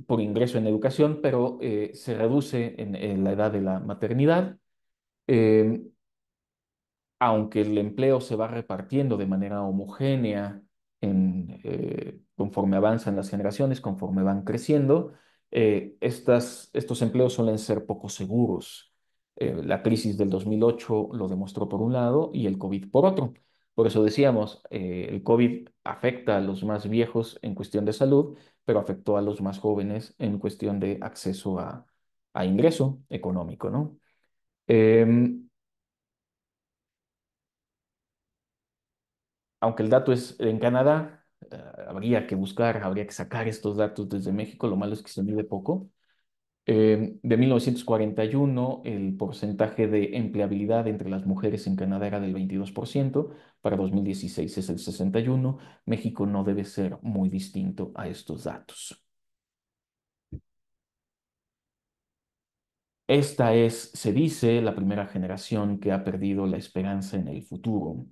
por ingreso en educación, pero se reduce en la edad de la maternidad. Em, Aunque el empleo se va repartiendo de manera homogénea conforme avanzan las generaciones, conforme van creciendo, estos empleos suelen ser poco seguros. La crisis del 2008 lo demostró por un lado y el COVID por otro. Por eso decíamos, el COVID afecta a los más viejos en cuestión de salud, pero afectó a los más jóvenes en cuestión de acceso a ingreso económico, ¿no? Em, Aunque el dato es en Canadá, habría que sacar estos datos desde México, lo malo es que se mide poco. De 1941, el porcentaje de empleabilidad entre las mujeres en Canadá era del 22%, para 2016 es el 61%. México no debe ser muy distinto a estos datos. Esta es, se dice, la primera generación que ha perdido la esperanza en el futuro.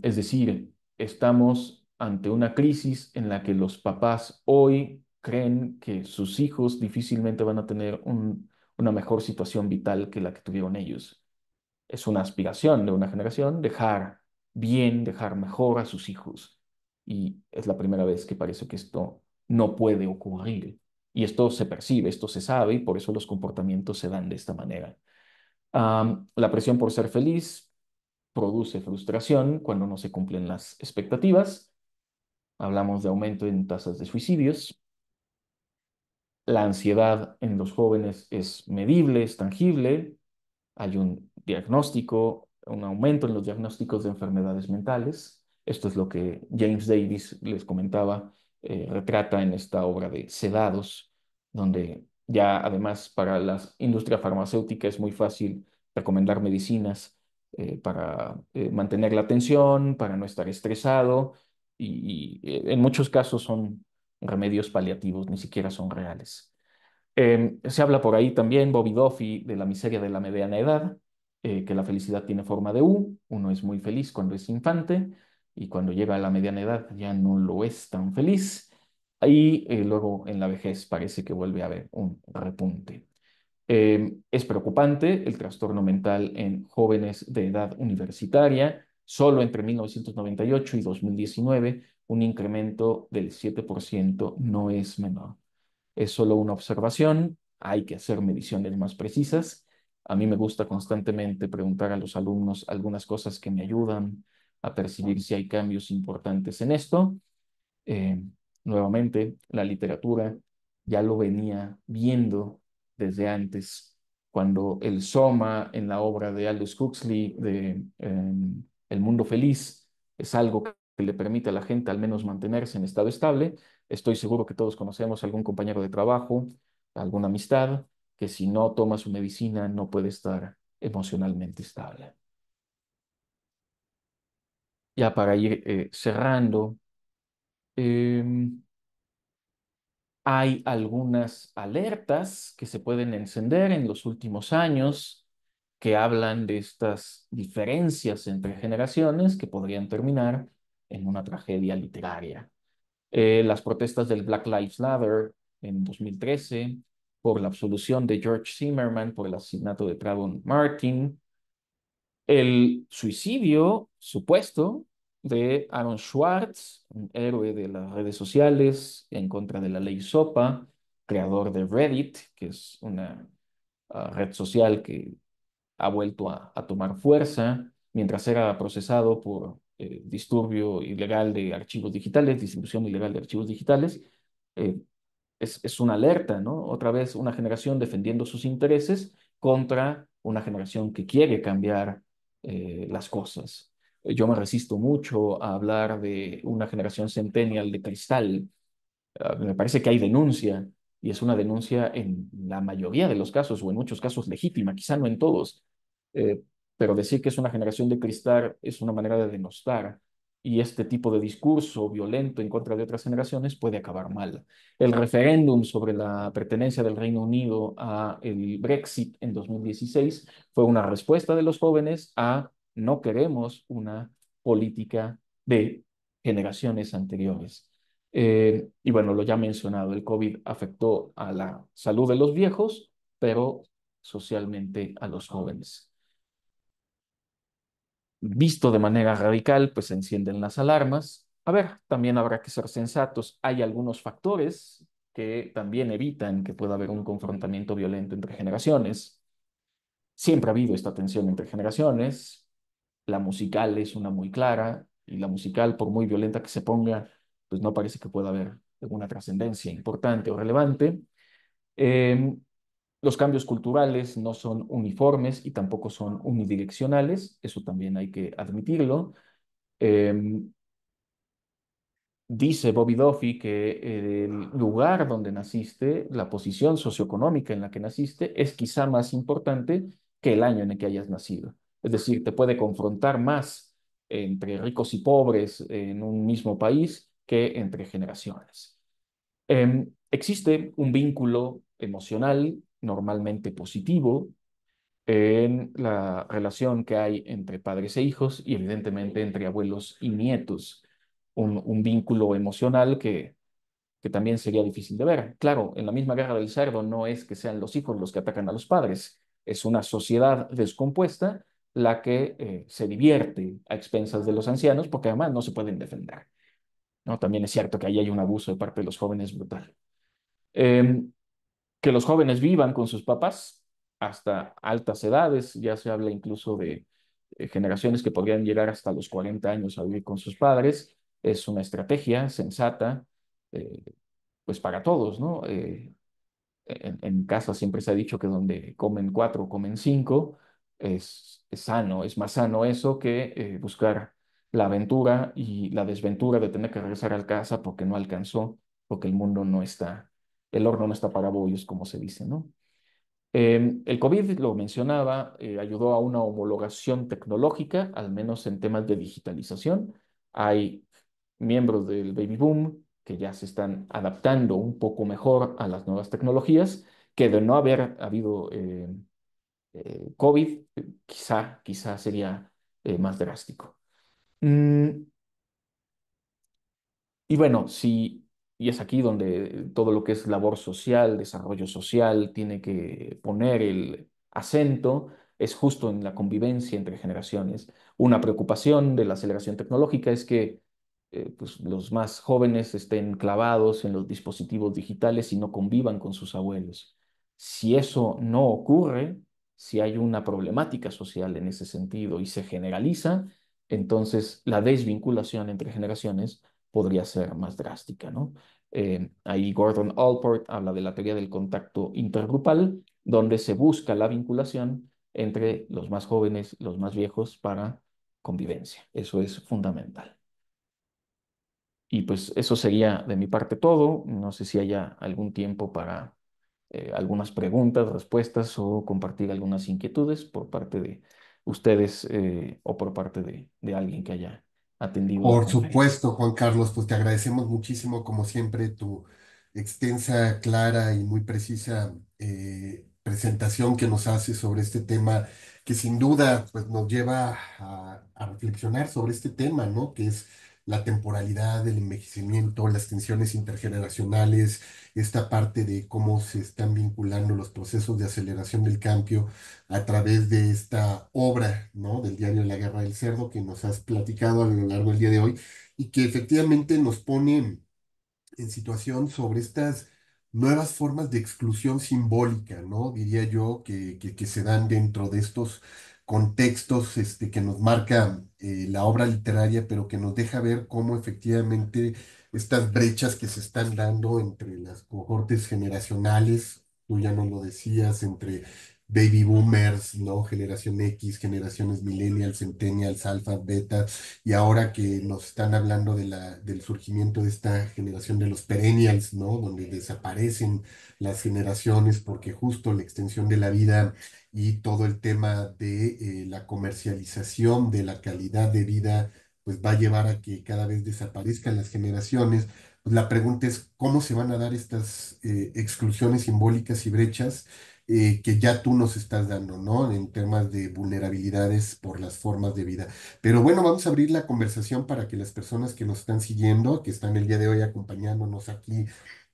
Es decir, estamos ante una crisis en la que los papás hoy creen que sus hijos difícilmente van a tener una mejor situación vital que la que tuvieron ellos. Es una aspiración de una generación dejar bien, dejar mejor a sus hijos. Y es la primera vez que parece que esto no puede ocurrir. Y esto se percibe, esto se sabe, y por eso los comportamientos se dan de esta manera. La presión por ser feliz produce frustración cuando no se cumplen las expectativas. Hablamos de aumento en tasas de suicidios. La ansiedad en los jóvenes es medible, es tangible. Hay un diagnóstico, un aumento en los diagnósticos de enfermedades mentales. Esto es lo que James Davis les comentaba, retrata en esta obra de Sedados, donde ya además para la industria farmacéutica es muy fácil recomendar medicinas para mantener la atención, para no estar estresado, en muchos casos son remedios paliativos, ni siquiera son reales. Se habla por ahí también, Bobby Duffy, de la miseria de la mediana edad, que la felicidad tiene forma de U. Uno es muy feliz cuando es infante y cuando llega a la mediana edad ya no lo es tan feliz. Y luego en la vejez parece que vuelve a haber un repunte. Es preocupante el trastorno mental en jóvenes de edad universitaria. Solo entre 1998 y 2019, un incremento del 7% no es menor. Es solo una observación, hay que hacer mediciones más precisas. A mí me gusta constantemente preguntar a los alumnos algunas cosas que me ayudan a percibir si hay cambios importantes en esto. Eh, Nuevamente, la literatura ya lo venía viendo desde antes, cuando el Soma en la obra de Aldous Huxley de El Mundo Feliz es algo que le permite a la gente al menos mantenerse en estado estable. Estoy seguro que todos conocemos algún compañero de trabajo, alguna amistad, que si no toma su medicina no puede estar emocionalmente estable. Ya para ir cerrando, em, hay algunas alertas que se pueden encender en los últimos años que hablan de estas diferencias entre generaciones que podrían terminar en una tragedia literaria. Las protestas del Black Lives Matter en 2013 por la absolución de George Zimmerman por el asesinato de Trayvon Martin, el suicidio supuesto de Aaron Swartz, un héroe de las redes sociales en contra de la ley SOPA, creador de Reddit, que es una red social que ha vuelto a tomar fuerza mientras era procesado por disturbio ilegal de archivos digitales, distribución ilegal de archivos digitales. eh, es una alerta, ¿no? Otra vez una generación defendiendo sus intereses contra una generación que quiere cambiar las cosas. Yo me resisto mucho a hablar de una generación centennial de cristal. Me parece que hay denuncia y es una denuncia en la mayoría de los casos o en muchos casos legítima, quizá no en todos. Eh, pero decir que es una generación de cristal es una manera de denostar y este tipo de discurso violento en contra de otras generaciones puede acabar mal. El referéndum sobre la pertenencia del Reino Unido a el Brexit en 2016 fue una respuesta de los jóvenes a no queremos una política de generaciones anteriores. Y bueno, lo ya mencionado, el COVID afectó a la salud de los viejos, pero socialmente a los jóvenes. Visto de manera radical, pues se encienden las alarmas. A ver, también habrá que ser sensatos. Hay algunos factores que también evitan que pueda haber un confrontamiento violento entre generaciones. Siempre ha habido esta tensión entre generaciones. La musical es una muy clara, y la musical, por muy violenta que se ponga, pues no parece que pueda haber alguna trascendencia importante o relevante. Eh, los cambios culturales no son uniformes y tampoco son unidireccionales, eso también hay que admitirlo. Eh, Dice Bobby Duffy que el lugar donde naciste, la posición socioeconómica en la que naciste, es quizá más importante que el año en el que hayas nacido. Es decir, te puede confrontar más entre ricos y pobres en un mismo país que entre generaciones. Existe un vínculo emocional normalmente positivo en la relación que hay entre padres e hijos y evidentemente entre abuelos y nietos. Un vínculo emocional que también sería difícil de ver. Claro, en la misma guerra del cerdo no es que sean los hijos los que atacan a los padres, es una sociedad descompuesta la que se divierte a expensas de los ancianos porque además no se pueden defender, ¿no? También es cierto que ahí hay un abuso de parte de los jóvenes brutal. Em, que los jóvenes vivan con sus papás hasta altas edades, ya se habla incluso de generaciones que podrían llegar hasta los 40 años a vivir con sus padres, es una estrategia sensata, eh, pues para todos, ¿no? En casa siempre se ha dicho que donde comen cuatro, comen cinco, es sano, es más sano eso que buscar la aventura y la desventura de tener que regresar a casa porque no alcanzó, porque el mundo no está, el horno no está para bollos, como se dice, ¿no? El COVID, lo mencionaba, ayudó a una homologación tecnológica, al menos en temas de digitalización. Hay miembros del baby boom que ya se están adaptando un poco mejor a las nuevas tecnologías, que de no haber habido COVID, quizá sería más drástico. Mm, y bueno, sí, y es aquí donde todo lo que es labor social, desarrollo social, tiene que poner el acento, es justo en la convivencia entre generaciones. Una preocupación de la aceleración tecnológica es que pues, los más jóvenes estén clavados en los dispositivos digitales y no convivan con sus abuelos. Si eso no ocurre, si hay una problemática social en ese sentido y se generaliza, entonces la desvinculación entre generaciones podría ser más drástica, ¿no? Ahí Gordon Allport habla de la teoría del contacto intergrupal, donde se busca la vinculación entre los más jóvenes, los más viejos para convivencia. Eso es fundamental. Y pues eso sería de mi parte todo. No sé si haya algún tiempo para algunas preguntas, respuestas o compartir algunas inquietudes por parte de ustedes o por parte de alguien que haya atendido la Por conferencia. supuesto, Juan Carlos, pues te agradecemos muchísimo, como siempre, tu extensa, clara y muy precisa presentación que nos hace sobre este tema, que sin duda pues, nos lleva a reflexionar sobre este tema, ¿no? Que es la temporalidad, el envejecimiento, las tensiones intergeneracionales, esta parte de cómo se están vinculando los procesos de aceleración del cambio a través de esta obra, ¿no? Del diario La Guerra del Cerdo que nos has platicado a lo largo del día de hoy y que efectivamente nos pone en situación sobre estas nuevas formas de exclusión simbólica, ¿no? Diría yo que se dan dentro de estos contextos que nos marca la obra literaria, pero que nos deja ver cómo efectivamente estas brechas que se están dando entre las cohortes generacionales, tú ya nos lo decías, entre baby boomers, ¿no? Generación X, generaciones millennials, centennials, alfa, beta, y ahora que nos están hablando de del surgimiento de esta generación de los perennials, ¿no? Donde desaparecen las generaciones porque justo la extensión de la vida y todo el tema de la comercialización de la calidad de vida pues va a llevar a que cada vez desaparezcan las generaciones. Pues la pregunta es cómo se van a dar estas exclusiones simbólicas y brechas que ya tú nos estás dando, ¿no? En temas de vulnerabilidades por las formas de vida. Pero bueno, vamos a abrir la conversación para que las personas que nos están siguiendo, que están el día de hoy acompañándonos aquí,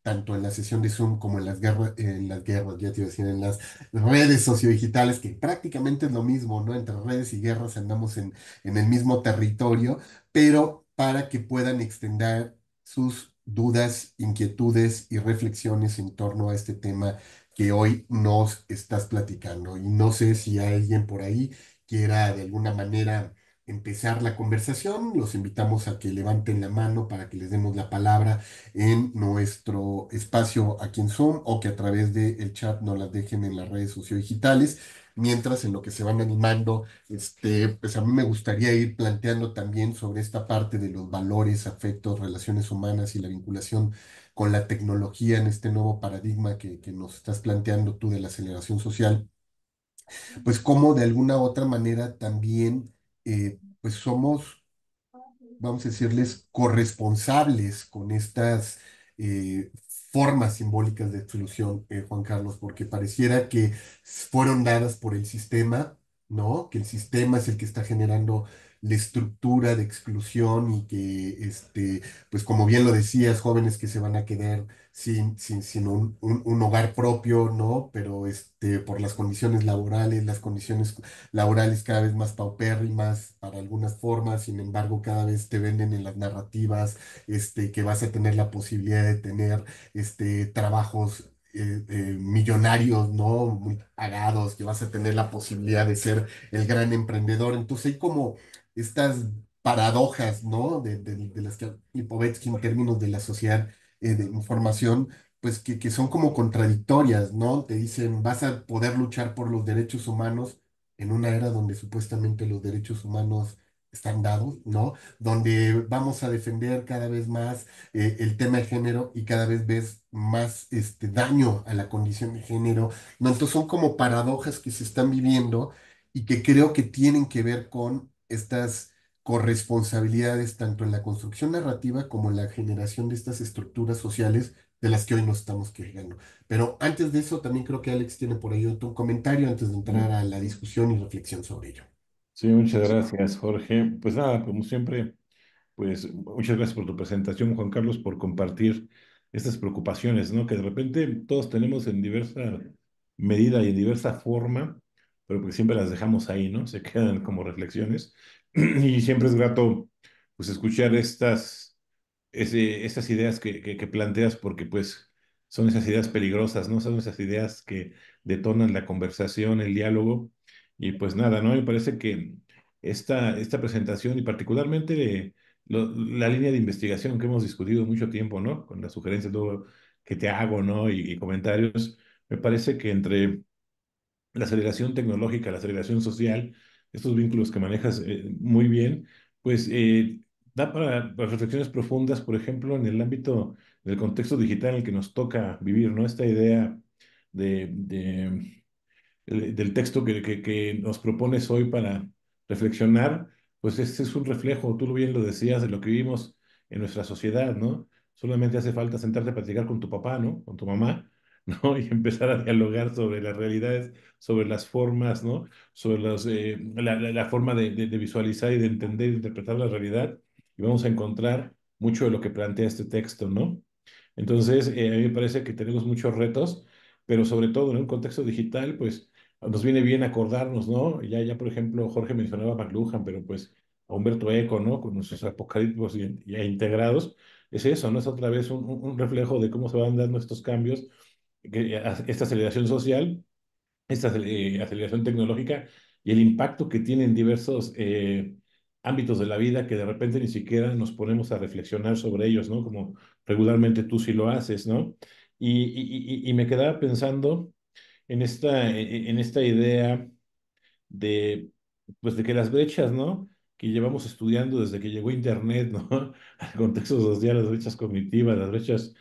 tanto en la sesión de Zoom como en las guerras, ya te iba a decir, en las redes sociodigitales, que prácticamente es lo mismo, ¿no? Entre redes y guerras andamos en el mismo territorio, pero para que puedan extender sus dudas, inquietudes y reflexiones en torno a este tema que hoy nos estás platicando. Y no sé si hay alguien por ahí quiera de alguna manera empezar la conversación. Los invitamos a que levanten la mano para que les demos la palabra en nuestro espacio aquí en Zoom o que a través del chat nos las dejen en las redes sociodigitales. Mientras en lo que se van animando, pues a mí me gustaría ir planteando también sobre esta parte de los valores, afectos, relaciones humanas y la vinculación con la tecnología en este nuevo paradigma que nos estás planteando tú de la aceleración social, pues cómo de alguna u otra manera también pues somos, vamos a decirles, corresponsables con estas eh, formas simbólicas de exclusión, Juan Carlos, porque pareciera que fueron dadas por el sistema, ¿no? Que el sistema es el que está generando la estructura de exclusión y que, pues como bien lo decías, jóvenes que se van a quedar sin un hogar propio, ¿no? Pero por las condiciones laborales, las condiciones laborales cada vez más paupérrimas para algunas formas, sin embargo, cada vez te venden en las narrativas que vas a tener la posibilidad de tener trabajos millonarios, ¿no? Muy pagados, que vas a tener la posibilidad de ser el gran emprendedor. Entonces hay como estas paradojas, ¿no? De las que Lipovetsky en términos de la sociedad de información pues que son como contradictorias, ¿no? Te dicen, vas a poder luchar por los derechos humanos en una era donde supuestamente los derechos humanos están dados, ¿no? Donde vamos a defender cada vez más el tema de género y cada vez ves más daño a la condición de género, ¿no? Entonces son como paradojas que se están viviendo y que creo que tienen que ver con estas corresponsabilidades tanto en la construcción narrativa como en la generación de estas estructuras sociales de las que hoy nos estamos quejando. Pero antes de eso, también creo que Alex tiene por ahí otro comentario antes de entrar a la discusión y reflexión sobre ello. Sí, muchas gracias, Jorge. Pues nada, como siempre, pues muchas gracias por tu presentación, Juan Carlos, por compartir estas preocupaciones, ¿no? Que de repente todos tenemos en diversa medida y en diversa forma, pero que siempre las dejamos ahí, ¿no? Se quedan como reflexiones. Y siempre es grato, pues, escuchar estas ideas que planteas, porque, pues, son esas ideas peligrosas, ¿no? Son esas ideas que detonan la conversación, el diálogo. Y pues nada, ¿no? Me parece que esta presentación y particularmente la línea de investigación que hemos discutido mucho tiempo, ¿no? Con las sugerencias luego que te hago, ¿no? Y comentarios, me parece que entre la aceleración tecnológica, la aceleración social, estos vínculos que manejas muy bien, pues da para reflexiones profundas, por ejemplo, en el ámbito del contexto digital en el que nos toca vivir, ¿no? Esta idea de del texto que nos propones hoy para reflexionar, pues este es un reflejo, tú bien lo decías, de lo que vivimos en nuestra sociedad, ¿no? Solamente hace falta sentarte a platicar con tu papá, ¿no? Con tu mamá, ¿no? Y empezar a dialogar sobre las realidades, sobre las formas, ¿no? Sobre la forma de visualizar y de entender e interpretar la realidad. Y vamos a encontrar mucho de lo que plantea este texto, ¿no? Entonces, a mí me parece que tenemos muchos retos, pero sobre todo en un contexto digital, pues nos viene bien acordarnos, ¿no? Ya por ejemplo, Jorge mencionaba a McLuhan, pero pues a Humberto Eco, ¿no? Con sus apocalipsis ya integrados, es eso, ¿no? Es otra vez un reflejo de cómo se van dando estos cambios, esta aceleración social, esta aceleración tecnológica y el impacto que tiene en diversos ámbitos de la vida que de repente ni siquiera nos ponemos a reflexionar sobre ellos, ¿no? Como regularmente tú sí lo haces, ¿no? Y me quedaba pensando en esta idea de, pues, de que las brechas, ¿no? Que llevamos estudiando desde que llegó Internet, ¿no? Al contexto social, las brechas cognitivas, las brechas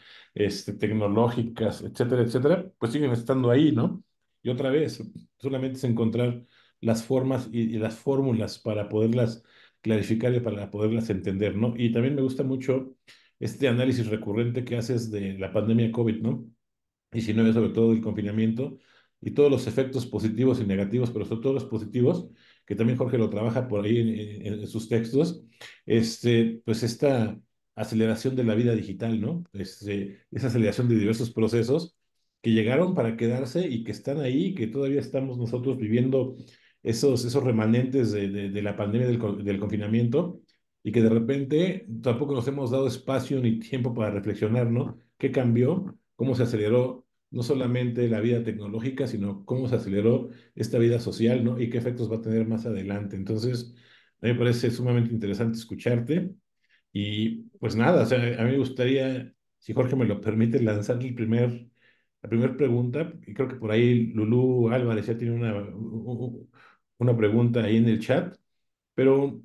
tecnológicas, etcétera, etcétera, pues siguen estando ahí, ¿no? Y otra vez, solamente es encontrar las formas y las fórmulas para poderlas clarificar y para poderlas entender, ¿no? Y también me gusta mucho este análisis recurrente que haces de la pandemia COVID, ¿no? 19, sobre todo el confinamiento y todos los efectos positivos y negativos, pero sobre todo los positivos, que también Jorge lo trabaja por ahí en sus textos, pues esta aceleración de la vida digital, ¿no? Esa aceleración de diversos procesos que llegaron para quedarse y que están ahí, que todavía estamos nosotros viviendo esos remanentes de la pandemia del confinamiento y que de repente tampoco nos hemos dado espacio ni tiempo para reflexionar, ¿no? ¿Qué cambió? ¿Cómo se aceleró no solamente la vida tecnológica, sino cómo se aceleró esta vida social, ¿no? Y qué efectos va a tener más adelante? Entonces, a mí me parece sumamente interesante escucharte y pues nada, o sea, a mí me gustaría, si Jorge me lo permite, lanzar la primera pregunta, y creo que por ahí Lulú Álvarez ya tiene una pregunta ahí en el chat, pero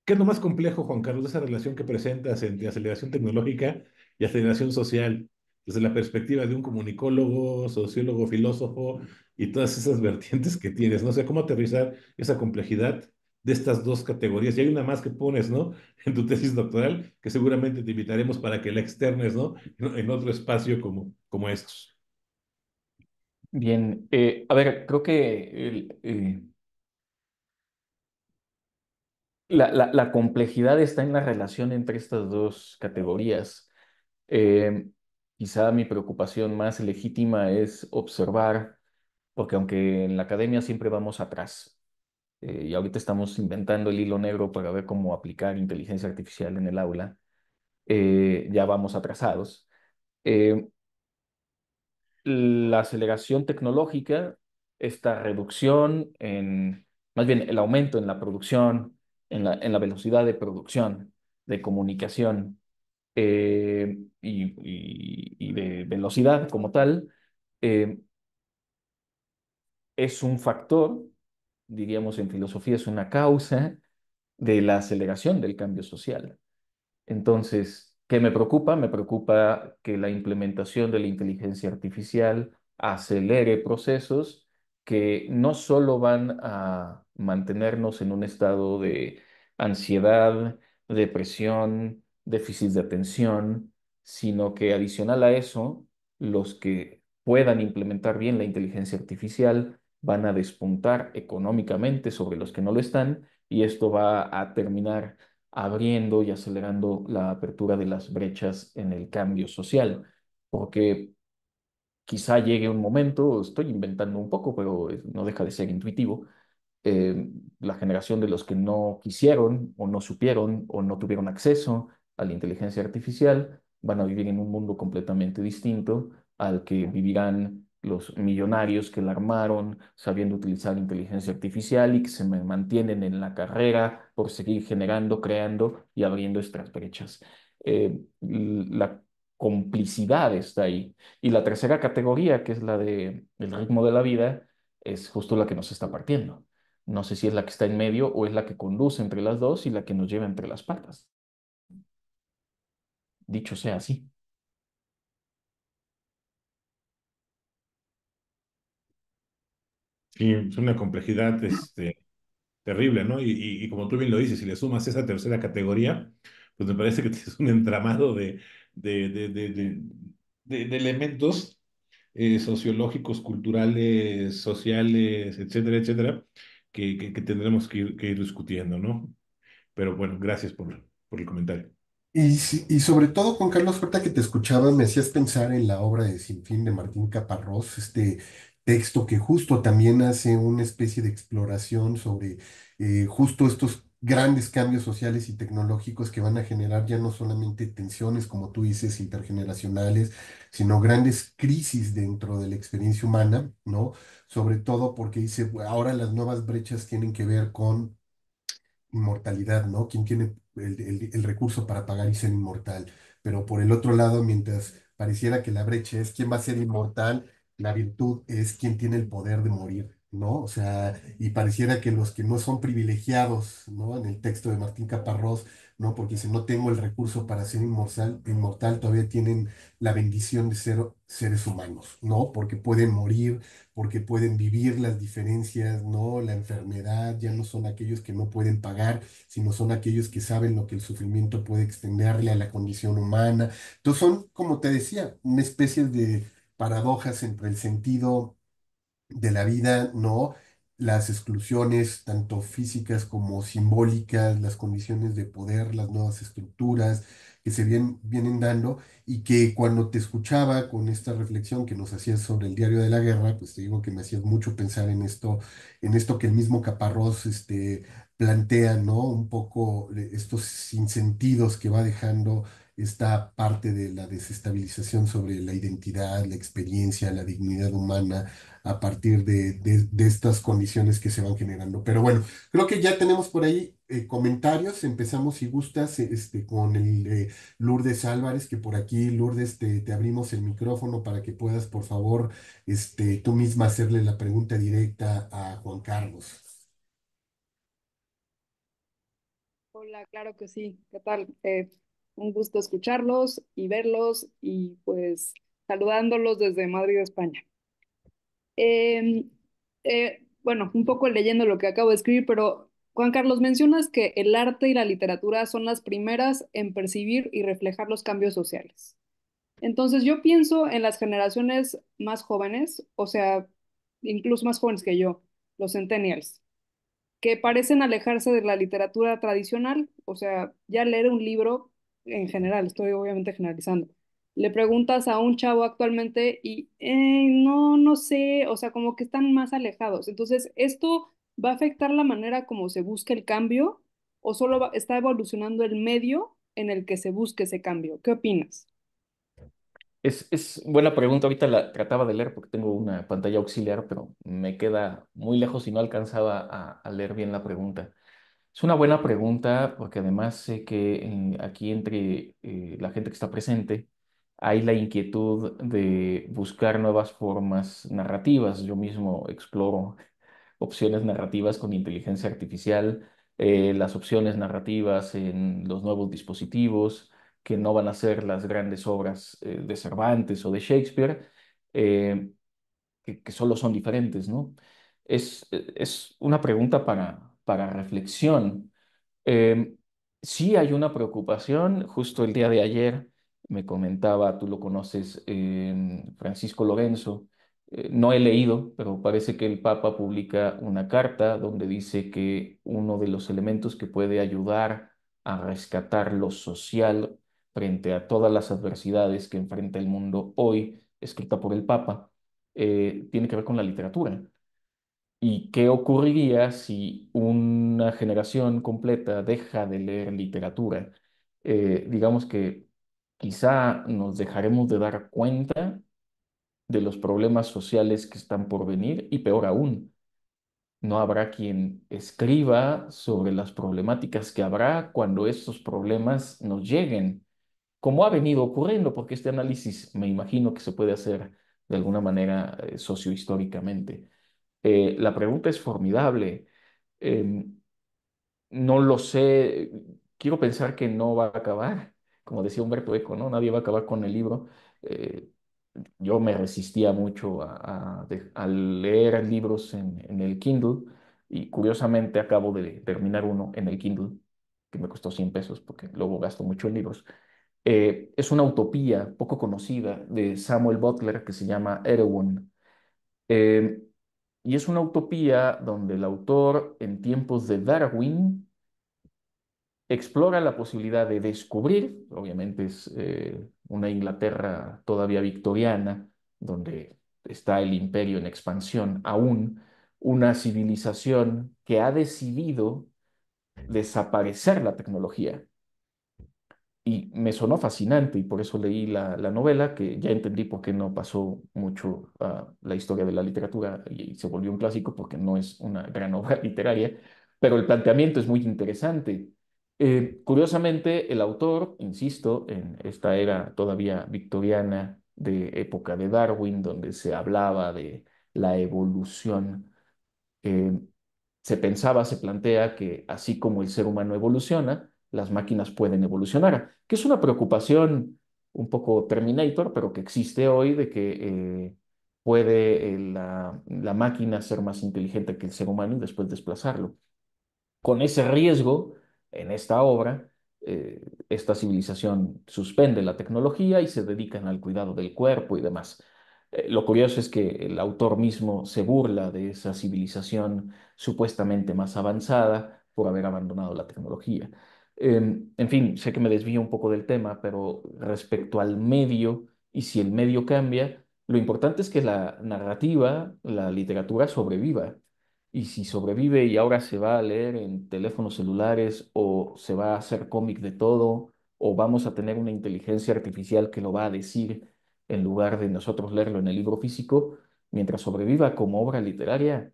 ¿qué es lo más complejo, Juan Carlos, de esa relación que presentas entre aceleración tecnológica y aceleración social, desde la perspectiva de un comunicólogo, sociólogo, filósofo y todas esas vertientes que tienes? No sé cómo aterrizar esa complejidad de estas dos categorías. Y hay una más que pones, ¿no? En tu tesis doctoral, que seguramente te invitaremos para que la externes, ¿no? En otro espacio como estos. Bien, a ver, creo que la complejidad está en la relación entre estas dos categorías. Eh, Quizá mi preocupación más legítima es observar, porque aunque en la academia siempre vamos atrás, y ahorita estamos inventando el hilo negro para ver cómo aplicar inteligencia artificial en el aula, ya vamos atrasados. Eh, la aceleración tecnológica, esta reducción más bien el aumento en la producción, en la velocidad de producción, de comunicación y de velocidad como tal, eh, es un factor, diríamos en filosofía, es una causa de la aceleración del cambio social. Entonces, ¿qué me preocupa? Me preocupa que la implementación de la inteligencia artificial acelere procesos que no solo van a mantenernos en un estado de ansiedad, depresión, déficit de atención, sino que adicional a eso, los que puedan implementar bien la inteligencia artificial van a despuntar económicamente sobre los que no lo están y esto va a terminar abriendo y acelerando la apertura de las brechas en el cambio social, porque quizá llegue un momento, estoy inventando un poco, pero no deja de ser intuitivo, eh, la generación de los que no quisieron o no supieron o no tuvieron acceso a la inteligencia artificial van a vivir en un mundo completamente distinto al que vivirán los millonarios que la armaron sabiendo utilizar inteligencia artificial y que se mantienen en la carrera por seguir generando, creando y abriendo estas brechas. La complicidad está ahí. Y la tercera categoría, que es la de el ritmo de la vida, es justo la que nos está partiendo. No sé si es la que está en medio o es la que conduce entre las dos y la que nos lleva entre las patas. Dicho sea así. Sí, es una complejidad, terrible, ¿no? Y como tú bien lo dices, si le sumas esa tercera categoría, pues me parece que tienes un entramado de, de, de, de, de elementos sociológicos, culturales, sociales, etcétera, etcétera, que tendremos que ir discutiendo, ¿no? Pero bueno, gracias por el comentario. Y sobre todo, Juan Carlos, ahorita que te escuchaba, me hacías pensar en la obra de Sin fin de Martín Caparrós, este texto que justo también hace una especie de exploración sobre justo estos grandes cambios sociales y tecnológicos que van a generar ya no solamente tensiones, como tú dices, intergeneracionales, sino grandes crisis dentro de la experiencia humana, ¿no? Sobre todo porque dice, ahora las nuevas brechas tienen que ver con inmortalidad, ¿no? ¿Quién tiene el recurso para pagar y ser inmortal? Pero por el otro lado, mientras pareciera que la brecha es quién va a ser inmortal, la virtud es quién tiene el poder de morir. ¿no? O sea, y pareciera que los que no son privilegiados, ¿no? En el texto de Martín Caparrós, ¿no? Porque si no tengo el recurso para ser inmortal, todavía tienen la bendición de ser seres humanos, ¿no? Porque pueden morir, porque pueden vivir las diferencias, ¿no? La enfermedad, ya no son aquellos que no pueden pagar, sino son aquellos que saben lo que el sufrimiento puede extenderle a la condición humana. Entonces son, como te decía, una especie de paradojas entre el sentido de la vida, ¿no? Las exclusiones, tanto físicas como simbólicas, las condiciones de poder, las nuevas estructuras que se vienen dando y que cuando te escuchaba con esta reflexión que nos hacías sobre el diario de la guerra, pues te digo que me hacías mucho pensar en esto que el mismo Caparrós plantea, ¿no? Un poco estos sinsentidos que va dejando esta parte de la desestabilización sobre la identidad, la experiencia, la dignidad humana a partir de estas condiciones que se van generando. Pero bueno, creo que ya tenemos por ahí comentarios. Empezamos, si gustas, con el Lourdes Álvarez, que por aquí, Lourdes, te abrimos el micrófono para que puedas, por favor, tú misma hacerle la pregunta directa a Juan Carlos. Hola, claro que sí. ¿Qué tal? Un gusto escucharlos y verlos y pues saludándolos desde Madrid, España. Em, bueno, un poco leyendo lo que acabo de escribir, pero Juan Carlos, mencionas que el arte y la literatura son las primeras en percibir y reflejar los cambios sociales. Entonces yo pienso en las generaciones más jóvenes, o sea, incluso más jóvenes que yo, los centennials que parecen alejarse de la literatura tradicional, o sea, ya leer un libro en general, estoy obviamente generalizando. Le preguntas a un chavo actualmente y no, no sé, o sea, como que están más alejados. Entonces, ¿esto va a afectar la manera como se busca el cambio o solo está evolucionando el medio en el que se busque ese cambio? ¿Qué opinas? Es buena pregunta. Ahorita la trataba de leer porque tengo una pantalla auxiliar, pero me queda muy lejos y no alcanzaba a leer bien la pregunta. Es una buena pregunta porque además sé que aquí entre la gente que está presente hay la inquietud de buscar nuevas formas narrativas. Yo mismo exploro opciones narrativas con inteligencia artificial, las opciones narrativas en los nuevos dispositivos, que no van a ser las grandes obras de Cervantes o de Shakespeare, eh, que solo son diferentes, ¿no? Es una pregunta para reflexión. Eh, sí hay una preocupación. Justo el día de ayer me comentaba, tú lo conoces, Francisco Lorenzo. No he leído, pero parece que el Papa publica una carta donde dice que uno de los elementos que puede ayudar a rescatar lo social frente a todas las adversidades que enfrenta el mundo hoy, escrita por el Papa, tiene que ver con la literatura. ¿Y qué ocurriría si una generación completa deja de leer literatura? Digamos que quizá nos dejaremos de dar cuenta de los problemas sociales que están por venir y peor aún, no habrá quien escriba sobre las problemáticas que habrá cuando estos problemas nos lleguen, como ha venido ocurriendo, porque este análisis me imagino que se puede hacer de alguna manera sociohistóricamente. La pregunta es formidable. Em, no lo sé. Quiero pensar que no va a acabar. Como decía Humberto Eco, ¿no? Nadie va a acabar con el libro. Eh, yo me resistía mucho a leer libros en el Kindle y curiosamente acabo de terminar uno en el Kindle que me costó 100 pesos porque luego gasto mucho en libros. Es una utopía poco conocida de Samuel Butler que se llama Erewhon. Eh, y es una utopía donde el autor, en tiempos de Darwin, explora la posibilidad de descubrir, obviamente es una Inglaterra todavía victoriana, donde está el imperio en expansión aún, una civilización que ha decidido desaparecer la tecnología. Y me sonó fascinante y por eso leí la novela, que ya entendí por qué no pasó mucho a la historia de la literatura y se volvió un clásico porque no es una gran obra literaria, pero el planteamiento es muy interesante. Curiosamente, el autor, insisto, en esta era todavía victoriana de época de Darwin, donde se hablaba de la evolución, Eh, Se pensaba, se plantea que así como el ser humano evoluciona, las máquinas pueden evolucionar, que es una preocupación un poco Terminator, pero que existe hoy de que puede la máquina ser más inteligente que el ser humano y después desplazarlo. Con ese riesgo, en esta obra, esta civilización suspende la tecnología y se dedican al cuidado del cuerpo y demás. Lo curioso es que el autor mismo se burla de esa civilización supuestamente más avanzada por haber abandonado la tecnología. En fin, sé que me desvío un poco del tema, pero respecto al medio y si el medio cambia, lo importante es que la narrativa, la literatura sobreviva. Y si sobrevive y ahora se va a leer en teléfonos celulares o se va a hacer cómic de todo o vamos a tener una inteligencia artificial que lo va a decir en lugar de nosotros leerlo en el libro físico, mientras sobreviva como obra literaria,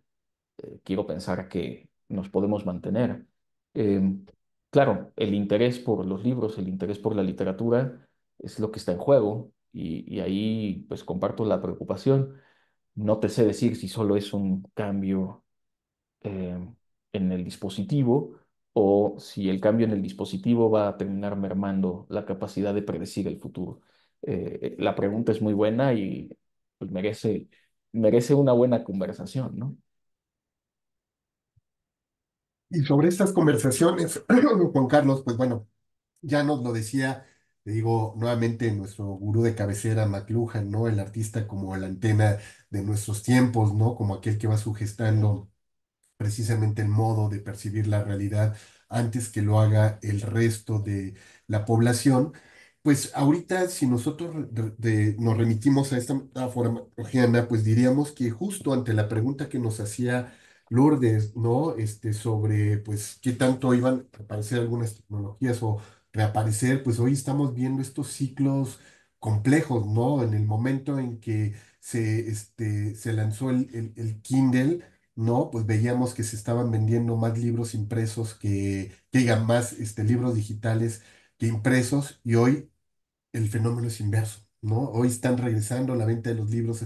quiero pensar que nos podemos mantener. Em, claro, el interés por los libros, el interés por la literatura es lo que está en juego y ahí pues comparto la preocupación. No te sé decir si solo es un cambio eh, en el dispositivo o si el cambio en el dispositivo va a terminar mermando la capacidad de predecir el futuro. La pregunta es muy buena y pues, merece una buena conversación, ¿no? Y sobre estas conversaciones, Juan Carlos, pues bueno, ya nos lo decía, te digo nuevamente, nuestro gurú de cabecera, McLuhan, ¿no? El artista como la antena de nuestros tiempos, ¿no? Como aquel que va sugestando precisamente el modo de percibir la realidad antes que lo haga el resto de la población. Pues ahorita, si nosotros nos remitimos a esta metáfora macrogiana, pues diríamos que justo ante la pregunta que nos hacía Lourdes, ¿no? Sobre, pues, qué tanto iban a aparecer algunas tecnologías o reaparecer, pues hoy estamos viendo estos ciclos complejos, ¿no? En el momento en que se lanzó el Kindle, ¿no? Pues veíamos que se estaban vendiendo más libros impresos que digan, más libros digitales que impresos, y hoy el fenómeno es inverso, ¿no? Hoy están regresando la venta de los libros,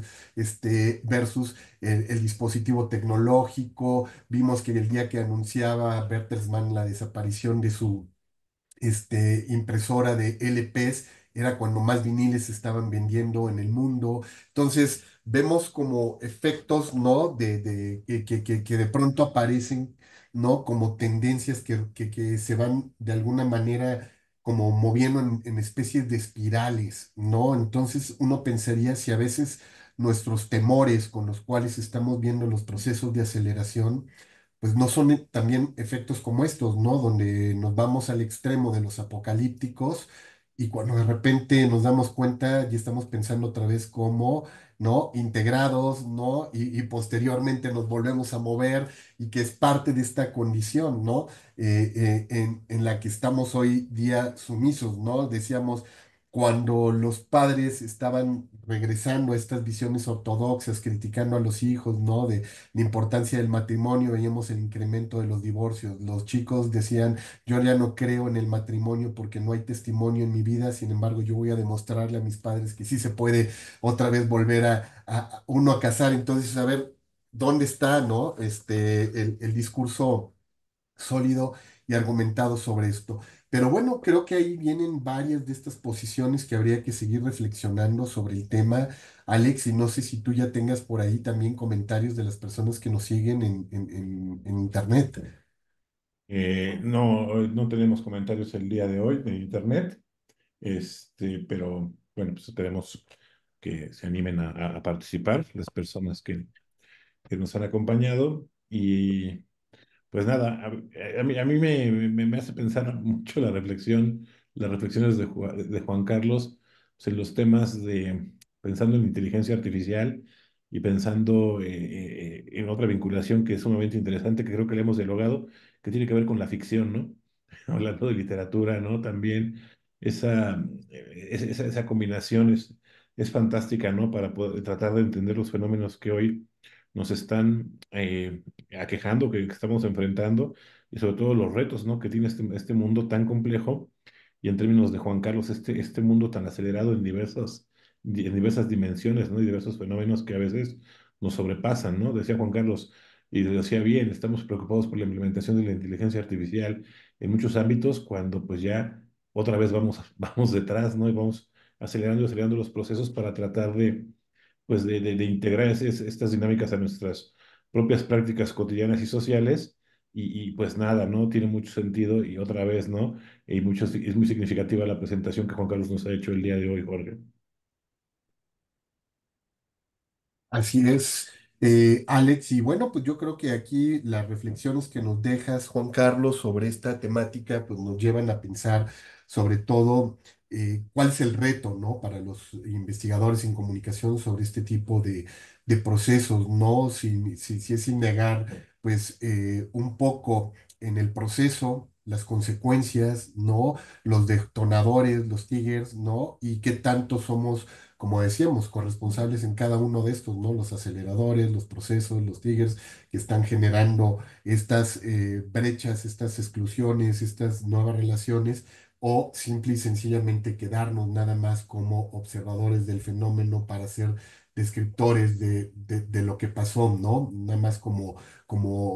versus el dispositivo tecnológico. Vimos que el día que anunciaba Bertelsmann la desaparición de su impresora de LPs, era cuando más viniles se estaban vendiendo en el mundo. Entonces, vemos como efectos, ¿no? Que de pronto aparecen, ¿no? Como tendencias que se van de alguna manera como moviendo en especies de espirales, ¿no? Entonces, uno pensaría si a veces nuestros temores con los cuales estamos viendo los procesos de aceleración, pues no son también efectos como estos, ¿no? Donde nos vamos al extremo de los apocalípticos y cuando de repente nos damos cuenta y estamos pensando otra vez como, ¿no? Integrados, ¿no? Y posteriormente nos volvemos a mover y que es parte de esta condición, ¿no? En la que estamos hoy día sumisos, ¿no? Decíamos, cuando los padres estaban regresando a estas visiones ortodoxas, criticando a los hijos, ¿no? De la importancia del matrimonio, veíamos el incremento de los divorcios. Los chicos decían, yo ya no creo en el matrimonio porque no hay testimonio en mi vida, sin embargo, yo voy a demostrarle a mis padres que sí se puede otra vez volver a uno a casar. Entonces, a ver, ¿dónde está, no? El discurso sólido y argumentado sobre esto. Pero bueno, creo que ahí vienen varias de estas posiciones que habría que seguir reflexionando sobre el tema. Alex, y no sé si tú ya tengas por ahí también comentarios de las personas que nos siguen en internet. No, hoy no tenemos comentarios el día de hoy en internet, pero bueno, pues esperemos que se animen a participar las personas que nos han acompañado. Y pues nada, a mí me hace pensar mucho las reflexiones de Juan Carlos, pues, en los temas de pensando en inteligencia artificial y pensando en otra vinculación que es sumamente interesante, que creo que le hemos dialogado, que tiene que ver con la ficción, ¿no? Hablando de literatura, ¿no? También esa combinación es fantástica, ¿no? Para poder tratar de entender los fenómenos que hoy nos están aquejando, que estamos enfrentando, y sobre todo los retos, ¿no? Que tiene este mundo tan complejo, y en términos de Juan Carlos, este mundo tan acelerado en diversas dimensiones, ¿no? Y diversos fenómenos que a veces nos sobrepasan, ¿no? Decía Juan Carlos, y lo decía bien, estamos preocupados por la implementación de la inteligencia artificial en muchos ámbitos, cuando pues ya otra vez vamos, vamos detrás, ¿no? Y vamos acelerando y acelerando los procesos para tratar de, pues de integrar estas dinámicas a nuestras propias prácticas cotidianas y sociales. Pues nada, ¿no? Tiene mucho sentido y otra vez, ¿no? Y mucho, es muy significativa la presentación que Juan Carlos nos ha hecho el día de hoy, Jorge. Así es, Alex. Y bueno, pues yo creo que aquí las reflexiones que nos dejas, Juan Carlos, sobre esta temática, pues nos llevan a pensar sobre todo cuál es el reto, ¿no? Para los investigadores en comunicación sobre este tipo de procesos, ¿no? Si es sin negar, pues un poco en el proceso, las consecuencias, ¿no? Los detonadores, los triggers, ¿no? Y qué tanto somos, como decíamos, corresponsables en cada uno de estos, ¿no? Los aceleradores, los procesos, los triggers que están generando estas brechas, estas exclusiones, estas nuevas relaciones, o simple y sencillamente quedarnos nada más como observadores del fenómeno para ser descriptores de lo que pasó, ¿no? Nada más como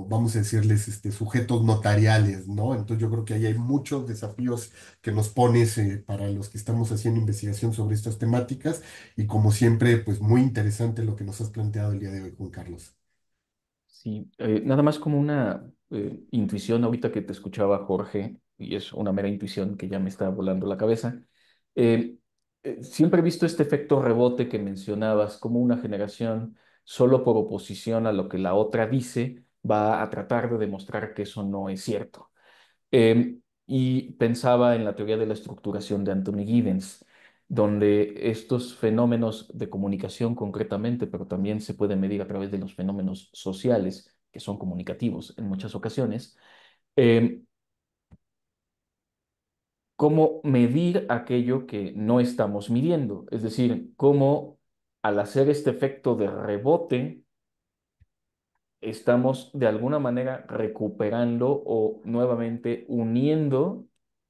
vamos a decirles, sujetos notariales, ¿no? Entonces yo creo que ahí hay muchos desafíos que nos pones para los que estamos haciendo investigación sobre estas temáticas y como siempre, pues muy interesante lo que nos has planteado el día de hoy, Juan Carlos. Sí, nada más como una intuición ahorita que te escuchaba, Jorge, y es una mera intuición que ya me está volando la cabeza. eh, Siempre he visto este efecto rebote que mencionabas, como una generación, solo por oposición a lo que la otra dice, va a tratar de demostrar que eso no es cierto. Y pensaba en la teoría de la estructuración de Anthony Giddens, donde estos fenómenos de comunicación concretamente, pero también se pueden medir a través de los fenómenos sociales, que son comunicativos en muchas ocasiones, em, cómo medir aquello que no estamos midiendo. Es decir, cómo al hacer este efecto de rebote, estamos de alguna manera recuperando o nuevamente uniendo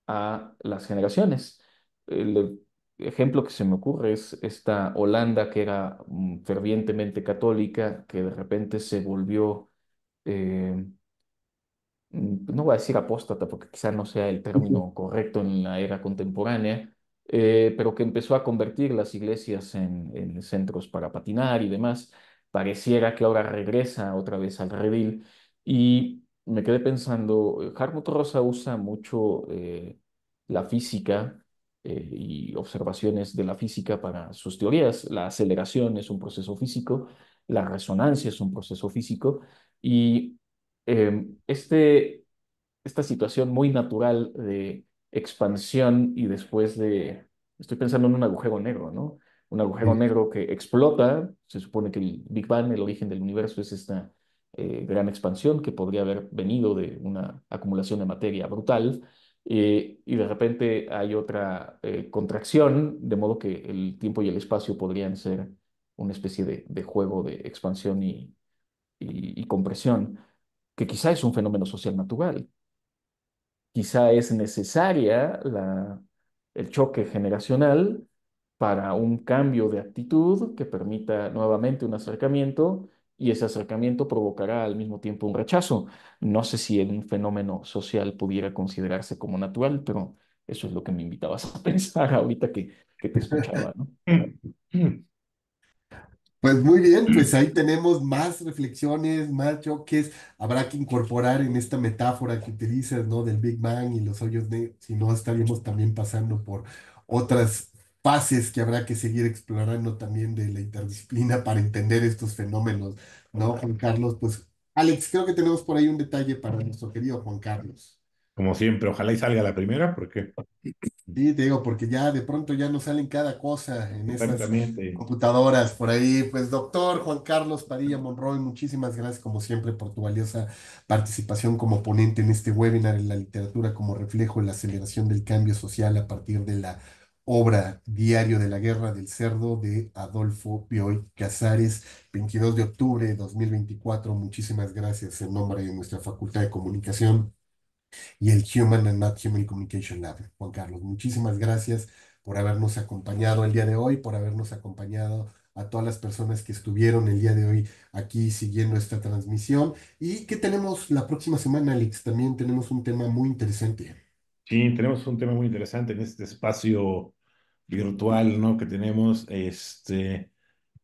a las generaciones. El ejemplo que se me ocurre es esta Holanda que era fervientemente católica, que de repente se volvió eh, no voy a decir apóstata porque quizá no sea el Ujú. término correcto en la era contemporánea, pero que empezó a convertir las iglesias en centros para patinar y demás. Pareciera que ahora regresa otra vez al redil y me quedé pensando, Hartmut Rosa usa mucho la física y observaciones de la física para sus teorías. La aceleración es un proceso físico, la resonancia es un proceso físico y esta situación muy natural de expansión y después estoy pensando en un agujero negro, ¿no? Un agujero Sí. negro que explota, se supone que el Big Bang, el origen del universo, es esta gran expansión que podría haber venido de una acumulación de materia brutal, y de repente hay otra contracción, de modo que el tiempo y el espacio podrían ser una especie de juego de expansión y compresión, que quizá es un fenómeno social natural. Quizá es necesaria el choque generacional para un cambio de actitud que permita nuevamente un acercamiento y ese acercamiento provocará al mismo tiempo un rechazo. No sé si un fenómeno social pudiera considerarse como natural, pero eso es lo que me invitabas a pensar ahorita que te escuchaba, ¿no? Pues muy bien, pues ahí tenemos más reflexiones, más choques. Habrá que incorporar en esta metáfora que utilizas, ¿no? Del Big Bang y los hoyos negros, si no estaríamos también pasando por otras fases que habrá que seguir explorando también de la interdisciplina para entender estos fenómenos, ¿no, Juan Carlos? Pues Alex, creo que tenemos por ahí un detalle para nuestro querido Juan Carlos. Como siempre, ojalá y salga la primera, porque Sí, te digo, porque ya de pronto ya nos salen cada cosa en esas exactamente. computadoras por ahí. Pues doctor Juan Carlos Padilla Monroy, muchísimas gracias como siempre por tu valiosa participación como ponente en este webinar en la literatura como reflejo de la aceleración del cambio social a partir de la obra Diario de la Guerra del Cerdo de Adolfo Bioy Casares, 22 de octubre de 2024. Muchísimas gracias en nombre de nuestra Facultad de Comunicación y el Human and Not Human Communication Lab. Juan Carlos, muchísimas gracias por habernos acompañado el día de hoy, por habernos acompañado a todas las personas que estuvieron el día de hoy aquí siguiendo esta transmisión. ¿Y qué tenemos la próxima semana, Alex? También tenemos un tema muy interesante. Sí, tenemos un tema muy interesante en este espacio virtual, ¿no? Que tenemos,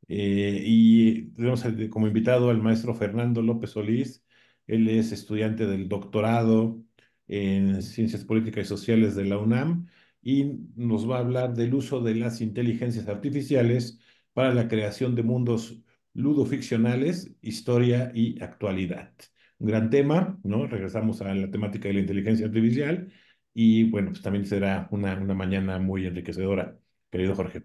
y tenemos como invitado al maestro Fernando López Solís. Él es estudiante del doctorado en Ciencias Políticas y Sociales de la UNAM y nos va a hablar del uso de las inteligencias artificiales para la creación de mundos ludoficcionales, historia y actualidad. Un gran tema, ¿no? Regresamos a la temática de la inteligencia artificial y bueno, pues también será una mañana muy enriquecedora, querido Jorge.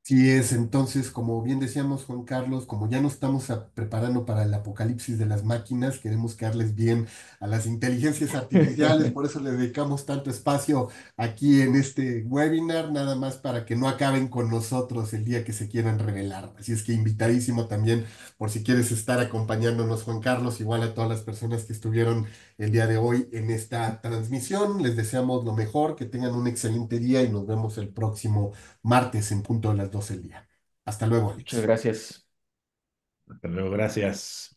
Sí es, entonces, como bien decíamos, Juan Carlos, como ya nos estamos preparando para el apocalipsis de las máquinas, queremos quedarles bien a las inteligencias artificiales, por eso le dedicamos tanto espacio aquí en este webinar, nada más para que no acaben con nosotros el día que se quieran revelar. Así es que invitadísimo también, por si quieres estar acompañándonos, Juan Carlos, igual a todas las personas que estuvieron el día de hoy en esta transmisión. Les deseamos lo mejor, que tengan un excelente día y nos vemos el próximo martes en punto de las 12 del día. Hasta luego, Muchas Alex. gracias. Hasta luego, gracias.